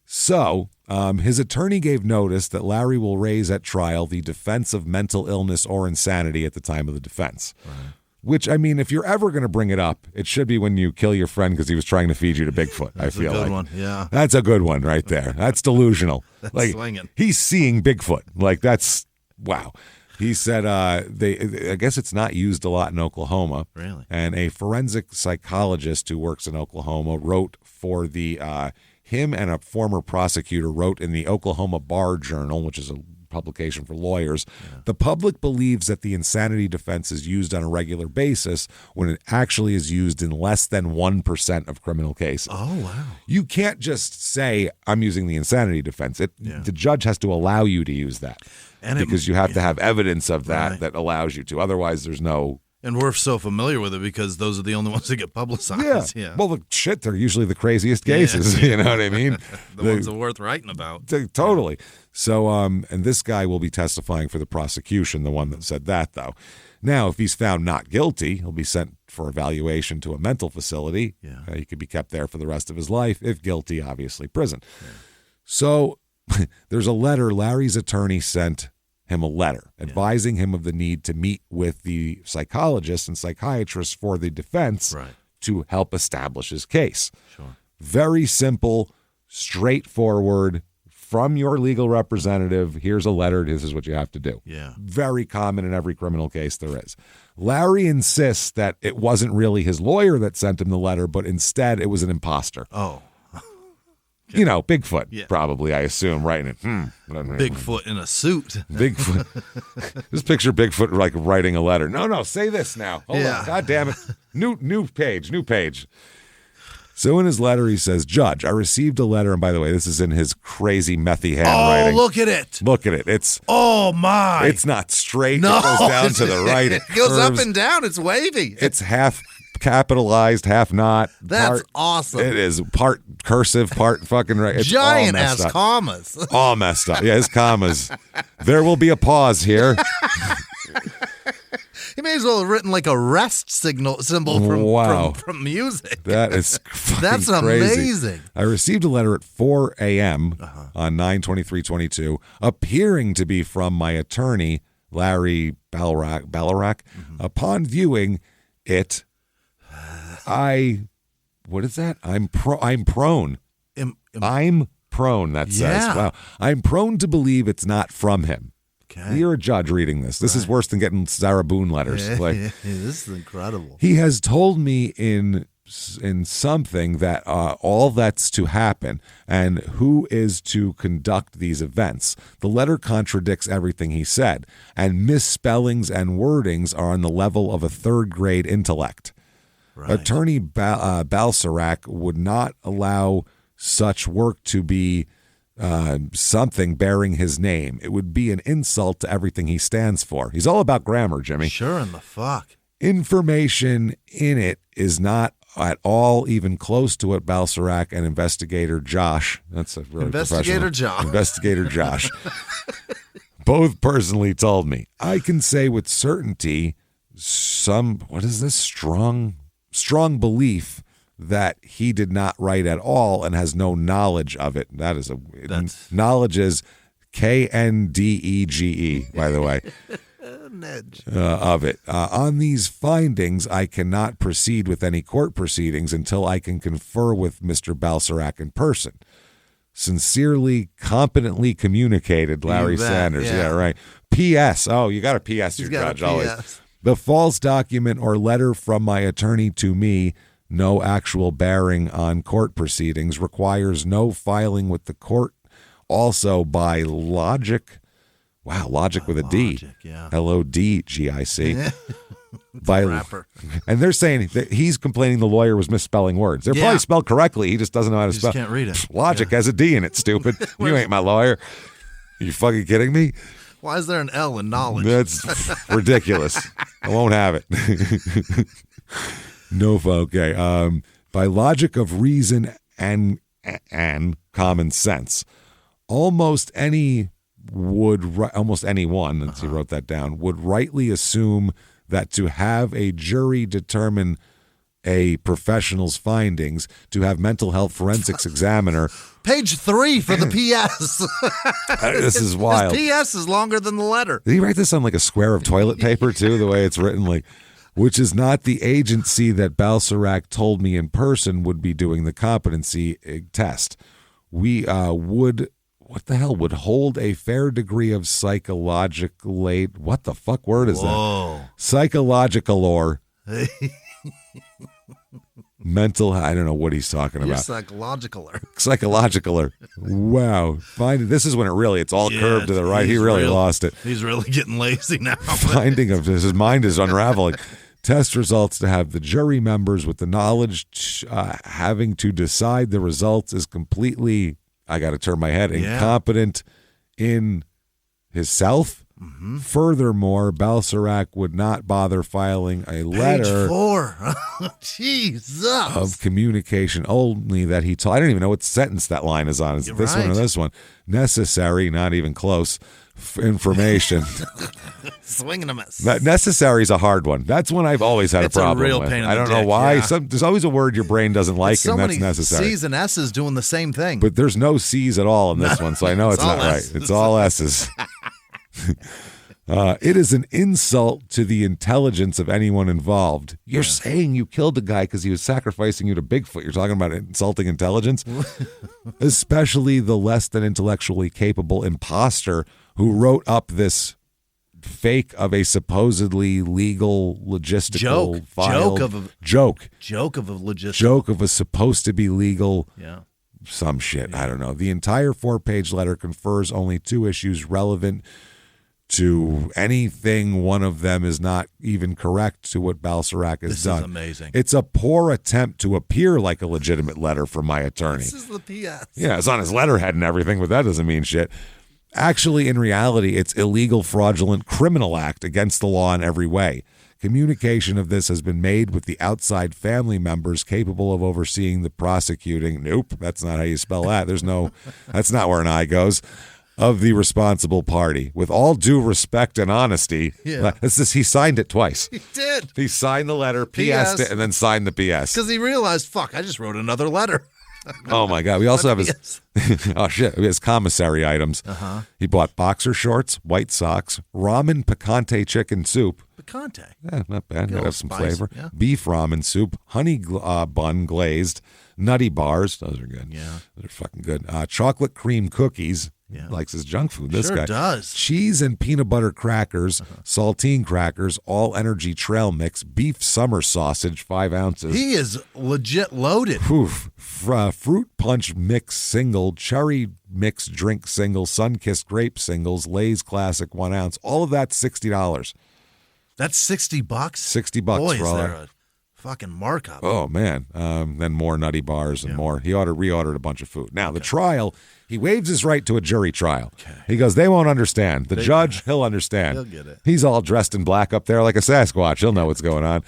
So his attorney gave notice that Larry will raise at trial the defense of mental illness or insanity at the time of the defense. Right. Which, I mean, if you're ever going to bring it up, it should be when you kill your friend because he was trying to feed you to Bigfoot. That's I feel a good like one. Yeah. That's a good one right there. That's delusional. That's swinging. He's seeing Bigfoot. That's wow. He said I guess it's not used a lot in Oklahoma. Really? And a forensic psychologist who works in Oklahoma wrote for him and a former prosecutor wrote in the Oklahoma Bar Journal, which is a publication for lawyers. The public believes that the insanity defense is used on a regular basis when it actually is used in less than 1% of criminal cases. Oh, wow. You can't just say, I'm using the insanity defense. The judge has to allow you to use that because you have to have evidence of that that allows you to. Otherwise, there's no... And we're so familiar with it because those are the only ones that get publicized. Yeah. Well, they're usually the craziest cases. You know what I mean? the ones that are worth writing about. Totally. So, and this guy will be testifying for the prosecution, the one that said that, though. Now, if he's found not guilty, he'll be sent for evaluation to a mental facility. Yeah. He could be kept there for the rest of his life. If guilty, obviously prison. Yeah. So there's a letter Larry's attorney sent him a letter advising him of the need to meet with the psychologist and psychiatrist for the defense to help establish his case. Sure. Very simple, straightforward, from your legal representative, here's a letter, this is what you have to do. Yeah. Very common in every criminal case there is. Larry insists that it wasn't really his lawyer that sent him the letter, but instead it was an imposter. Oh. Bigfoot, probably, I assume, writing it. Bigfoot in a suit. Bigfoot. Just picture Bigfoot writing a letter. No, say this now. Hold on. God damn it. New page. So in his letter, he says, Judge, I received a letter, and by the way, this is in his crazy methy handwriting. Oh, look at it. Look at it. It's my. It's not straight. No. It goes down to the right. It goes up and down. It's wavy. It's half capitalized, half not. That's awesome. It is part cursive, part fucking right. It's giant ass commas. All messed up. Yeah, his commas. There will be a pause here. He may as well have written like a rest symbol from music. That is That's crazy. Amazing. I received a letter at 4 a.m. On 9/23/22, appearing to be from my attorney, Larry Ballarak. Upon viewing it, what is that? I'm prone. I'm prone, that says. Wow. I'm prone to believe it's not from him. Okay. You're a judge reading this. This is worse than getting Sarah Boone letters. This is incredible. He has told me in something that all that's to happen and who is to conduct these events. The letter contradicts everything he said, and misspellings and wordings are on the level of a third-grade intellect. Right. Attorney Balsarac would not allow such work to be something bearing his name. It would be an insult to everything he stands for. He's all about grammar, Jimmy. Sure in the fuck. Information in it is not at all even close to what Balsarac and Investigator Josh, that's a really Investigator Josh, both personally told me. I can say with certainty strong belief that he did not write at all and has no knowledge of it. Knowledge is KNDEGE, by the way. Of it. On these findings, I cannot proceed with any court proceedings until I can confer with Mr. Balsarac in person. Sincerely, competently communicated, Larry Sanders. Yeah, right. P.S. Oh, you got a P.S. your judge always. The false document or letter from my attorney to me, no actual bearing on court proceedings, requires no filing with the court. Also, by logic. Wow, logic with a D. Yeah. LODGIC. Rapper. And they're saying that he's complaining the lawyer was misspelling words. They're probably spelled correctly. He just doesn't know how to spell. He just can't read it. Logic has a D in it, stupid. You ain't my lawyer. Are you fucking kidding me? Why is there an L in knowledge? That's ridiculous. I won't have it. No, okay. By logic of reason and common sense, almost anyone, he wrote that down, would rightly assume that to have a jury determine a professional's findings, to have mental health forensics examiner. Page 3 for the P.S. This is wild. His P.S. is longer than the letter. Did he write this on like a square of toilet paper too, the way it's written? Like, which is not the agency that Balsarac told me in person would be doing the competency test. We would hold a fair degree of psychological, what the fuck word is that? Psychological or mental, I don't know what he's talking about. Psychological. Wow. This is when it's all curved to the right. He really lost it. He's really getting lazy now. Finding of this, his mind is unraveling. Test results to have the jury members with the knowledge having to decide the results is completely, I got to turn my head, incompetent in himself. Mm-hmm. Furthermore, Balsarac would not bother filing a letter. Page 4. Jesus. Of communication only that he told. I don't even know what sentence that line is on. Is it this one or this one? Necessary, not even close. Information. Swing and a miss. That necessary is a hard one. That's one I've always had a problem with. It's a real pain in the I don't know why. Yeah. There's always a word your brain doesn't like, and that's necessary. C's and S's doing the same thing. But there's no C's at all in this one, so I know it's not right. It's all S's. It is an insult to the intelligence of anyone involved. You're saying you killed a guy because he was sacrificing you to Bigfoot. You're talking about insulting intelligence? Especially the less than intellectually capable imposter who wrote up this fake of a supposedly legal logistical joke of a logistical joke of a supposed to be legal some shit. I don't know. The entire 4-page letter confers only 2 issues relevant to anything. One of them is not even correct to what Balsarac has done. This is amazing. It's a poor attempt to appear like a legitimate letter from my attorney. This is the P.S. Yeah, it's on his letterhead and everything, but that doesn't mean shit. Actually, in reality, it's illegal, fraudulent, criminal act against the law in every way. Communication of this has been made with the outside family members capable of overseeing the prosecuting. Nope, that's not how you spell that. That's not where an I goes. Of the responsible party. With all due respect and honesty, he signed it twice. He did. He signed the letter, PS'd it, and then signed the PS. Because he realized, fuck, I just wrote another letter. Oh, my God. We also have Oh, shit. His commissary items. He bought boxer shorts, white socks, ramen picante chicken soup. Picante? Yeah, not bad. Gotta have some spice, flavor. yeah. Beef ramen soup, honey bun glazed, nutty bars. Those are good. Yeah. Those are fucking good. Chocolate cream cookies. Yeah. Likes his junk food, this sure guy. does. Cheese and peanut butter crackers, saltine crackers, all energy trail mix, beef summer sausage, 5 ounces. He is legit loaded. Fruit punch mix single, cherry mix drink single, sun-kissed grape singles, Lay's classic 1 ounce. All of that's $60. That's $60? $60 Boy, for is all there that. a fucking markup. Oh, man. Then more nutty bars and more. He reordered a bunch of food. Now, the trial, he waives his right to a jury trial. Okay. He goes, they won't understand. The judge, he'll understand. He'll get it. He's all dressed in black up there like a Sasquatch. He'll know what's going on.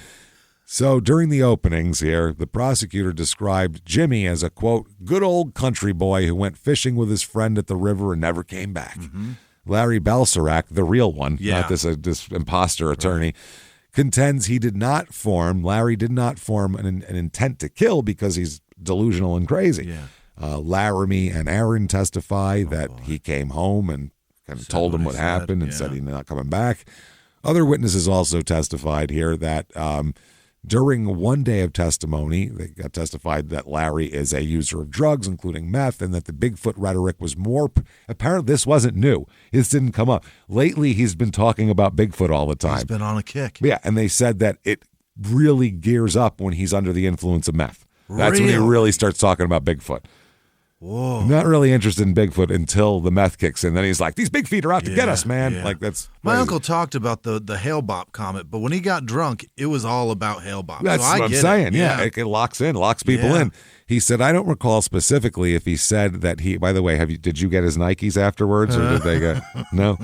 So during the openings here, the prosecutor described Jimmy as a, quote, good old country boy who went fishing with his friend at the river and never came back. Larry Balserac, the real one, not this imposter attorney, contends Larry did not form an intent to kill because he's delusional and crazy. Yeah. Laramie and Aaron testify that he came home and kind of told him what happened and said he's not coming back. Other witnesses also testified here that during one day of testimony, they testified that Larry is a user of drugs, including meth, and that the Bigfoot rhetoric was more. Apparently, this wasn't new. This didn't come up. Lately, he's been talking about Bigfoot all the time. He's been on a kick. Yeah, and they said that it really gears up when he's under the influence of meth. That's when he really starts talking about Bigfoot. Whoa. I'm not really interested in Bigfoot until the meth kicks in. Then he's like, these Bigfeet are out to get us, man. Yeah. Like, that's my crazy. uncle talked about the Hale-Bop comet, but when he got drunk, it was all about Hale-Bop. That's so what I'm saying. Yeah, it locks people in. He said, I don't recall specifically if he said that he, by the way, did you get his Nikes afterwards or did they get, no?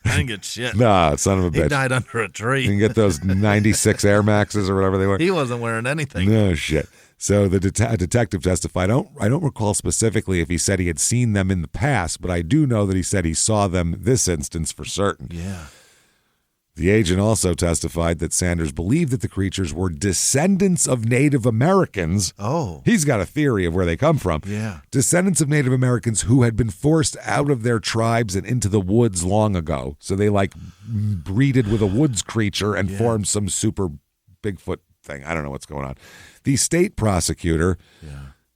I didn't get shit. Nah, son of a bitch. He died under a tree. You can get those 96 Air Maxes or whatever they were. He wasn't wearing anything. No shit. So the detective testified, I don't recall specifically if he said he had seen them in the past, but I do know that he said he saw them this instance for certain. Yeah. The agent also testified that Sanders believed that the creatures were descendants of Native Americans. Oh. He's got a theory of where they come from. Yeah. Descendants of Native Americans who had been forced out of their tribes and into the woods long ago. So they breeded with a woods creature and formed some super Bigfoot thing. I don't know what's going on. The state prosecutor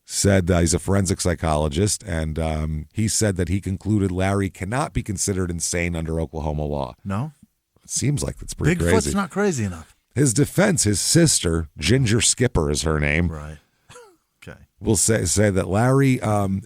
said he's a forensic psychologist, and he said that he concluded Larry cannot be considered insane under Oklahoma law. No? It seems like that's pretty crazy. Bigfoot's not crazy enough. His defense, his sister, Ginger Skipper is her name, Right. Okay. will say that Larry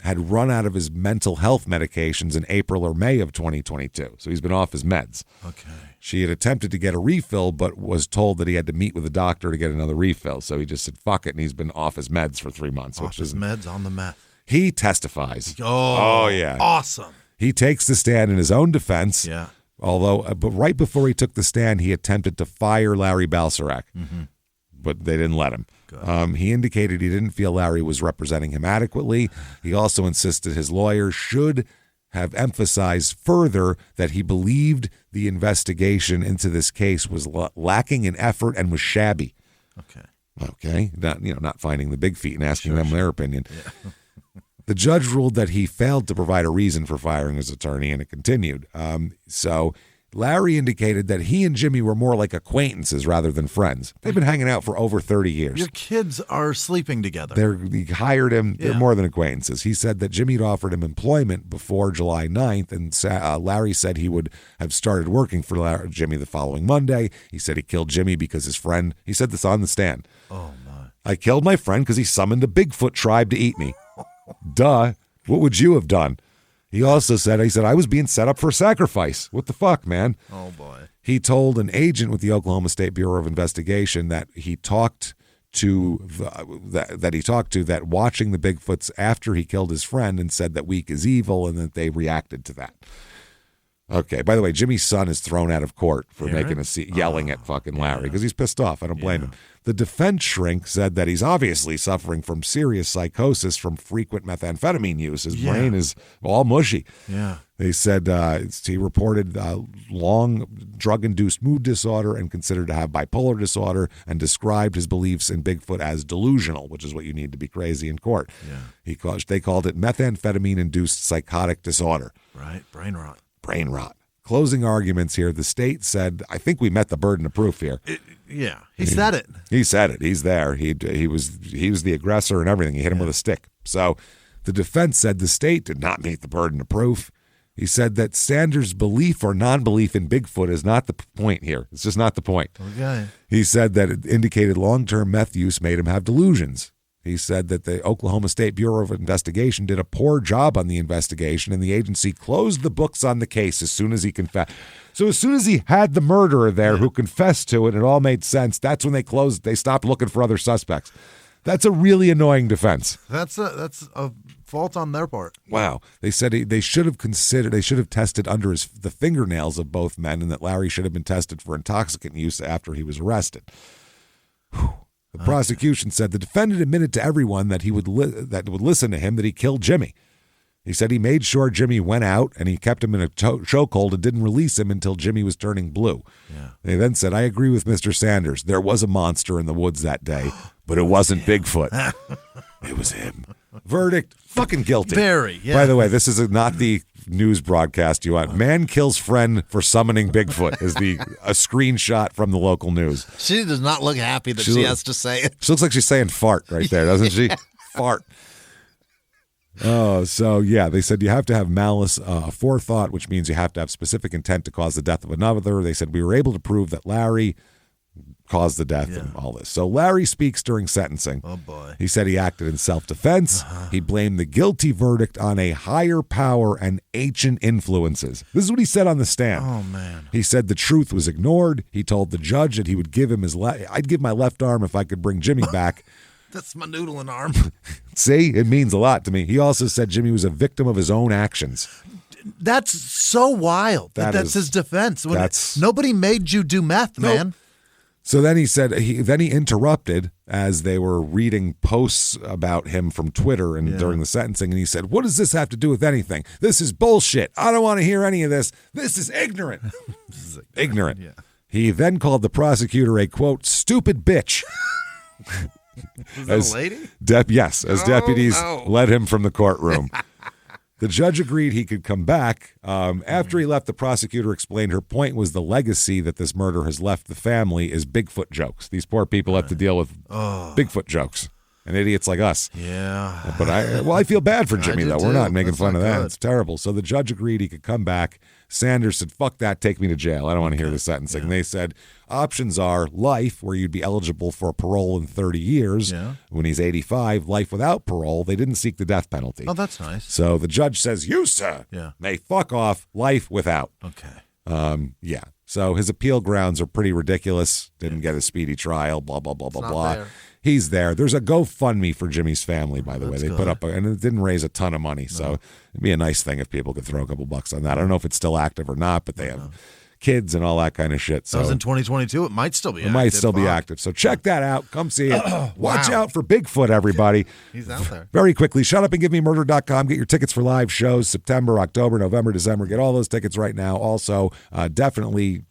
had run out of his mental health medications in April or May of 2022. So he's been off his meds. Okay. She had attempted to get a refill, but was told that he had to meet with a doctor to get another refill. So he just said, fuck it, and he's been off his meds for 3 months. Off his meds on the meth. He testifies. Oh, yeah. Awesome. He takes the stand in his own defense. Yeah. Although, but right before he took the stand, he attempted to fire Larry Balserac, but they didn't let him. He indicated he didn't feel Larry was representing him adequately. He also insisted his lawyer should have emphasized further that he believed the investigation into this case was lacking in effort and was shabby. Okay, not finding the Bigfeet and asking them their opinion. Yeah. The judge ruled that he failed to provide a reason for firing his attorney, and it continued. So Larry indicated that he and Jimmy were more like acquaintances rather than friends. They've been hanging out for over 30 years. Your kids are sleeping together. He hired him. They're more than acquaintances. He said that Jimmy had offered him employment before July 9th, and Larry said he would have started working for Jimmy the following Monday. He said he killed Jimmy because his friend, he said this on the stand. Oh, my. I killed my friend because he summoned a Bigfoot tribe to eat me. Duh. What would you have done? He also said, I was being set up for sacrifice. What the fuck, man? Oh, boy. He told an agent with the Oklahoma State Bureau of Investigation that he talked to that watching the Bigfoots after he killed his friend and said that weak is evil and that they reacted to that. Okay. By the way, Jimmy's son is thrown out of court for making a scene, yelling at fucking Larry because he's pissed off. I don't blame him. The defense shrink said that he's obviously suffering from serious psychosis from frequent methamphetamine use. His brain is all mushy. Yeah. They said he reported long drug-induced mood disorder and considered to have bipolar disorder, and described his beliefs in Bigfoot as delusional, which is what you need to be crazy in court. Yeah. They called it methamphetamine-induced psychotic disorder. Right. Brain rot. Brain rot. Closing arguments here. The state said, I think we met the burden of proof here. He said it. He said it. He's there. He was the aggressor and everything. He hit him with a stick. So the defense said the state did not meet the burden of proof. He said that Sanders' belief or non-belief in Bigfoot is not the point here. It's just not the point. Okay. He said that it indicated long-term meth use made him have delusions. He said that the Oklahoma State Bureau of Investigation did a poor job on the investigation, and the agency closed the books on the case as soon as he confessed. So as soon as he had the murderer there who confessed to it, it all made sense. That's when they stopped looking for other suspects. That's a really annoying defense. That's a fault on their part. Wow. They said they should have tested under the fingernails of both men, and that Larry should have been tested for intoxicant use after he was arrested. Whew. The prosecution said the defendant admitted to everyone that would listen to him that he killed Jimmy. He said he made sure Jimmy went out and he kept him in a chokehold and didn't release him until Jimmy was turning blue. Yeah. They then said, I agree with Mr. Sanders. There was a monster in the woods that day, but it wasn't Bigfoot. It was him. Verdict, fucking guilty. Very, yeah. By the way, this is not the news broadcast you want. Man kills friend for summoning Bigfoot is a screenshot from the local news. She does not look happy that she has to say it. She looks like she's saying fart right there, doesn't she? Fart. Oh, so yeah, they said you have to have malice forethought, which means you have to have specific intent to cause the death of another. They said we were able to prove that Larry caused the death and all this. So Larry speaks during sentencing. Oh, boy. He said he acted in self-defense. He blamed the guilty verdict on a higher power and ancient influences. This is what he said on the stand. Oh, man. He said the truth was ignored. He told the judge that he would give him I'd give my left arm if I could bring Jimmy back. That's my noodling arm. See, it means a lot to me. He also said Jimmy was a victim of his own actions. That's so wild. That's his defense. Nobody made you do meth, man. So then he said, he interrupted as they were reading posts about him from Twitter and during the sentencing, and he said, what does this have to do with anything? This is bullshit. I don't want to hear any of this. This is ignorant. Ignorant. Yeah. He then called the prosecutor a, quote, stupid bitch. Was that a lady? Yes, as deputies led him from the courtroom. The judge agreed he could come back. After he left, the prosecutor explained her point was the legacy that this murder has left the family is Bigfoot jokes. These poor people have to deal with Bigfoot jokes and idiots like us. Yeah. But I feel bad for Jimmy, though. We're not making fun of that. It's terrible. So the judge agreed he could come back. Sanders said, fuck that, take me to jail. I don't want to hear the sentencing. And they said, options are life, where you'd be eligible for parole in 30 years. Yeah. When he's 85, life without parole. They didn't seek the death penalty. Oh, that's nice. So the judge says, you, sir, may fuck off, life without. Okay. Yeah. So his appeal grounds are pretty ridiculous. Didn't get a speedy trial, blah, blah, blah, blah, blah. He's there. There's a GoFundMe for Jimmy's family, by the way. They put up, and it didn't raise a ton of money. So it'd be a nice thing if people could throw a couple bucks on that. I don't know if it's still active or not, but they have kids and all that kind of shit. So that was in 2022. It might still be active. It might still be active. So check that out. Come see it. Watch out for Bigfoot, everybody. He's out there. Very quickly, shutupandgivememurder.com. Get your tickets for live shows September, October, November, December. Get all those tickets right now. Also, definitely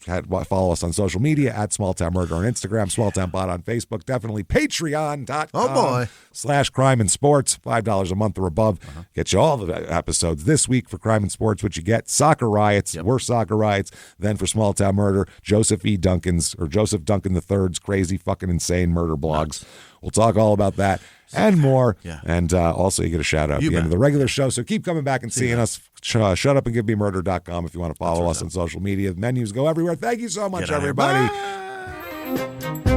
follow us on social media at Small Town Murder on Instagram, Small Town Pod on Facebook. Definitely patreon.com /crime and sports. $5 a month or above. Get you all the episodes this week for crime and sports, which you get. Soccer riots. Worse soccer riots. Then for Small Town Murder, Joseph Duncan III's crazy fucking insane murder blogs. We'll talk all about that and more. Yeah. And also you get a shout out at the end of the regular show. So keep coming back and seeing us. Shutupandgivememurder.com if you want to follow us on social media. The menus go everywhere. Thank you so much, everybody. Bye.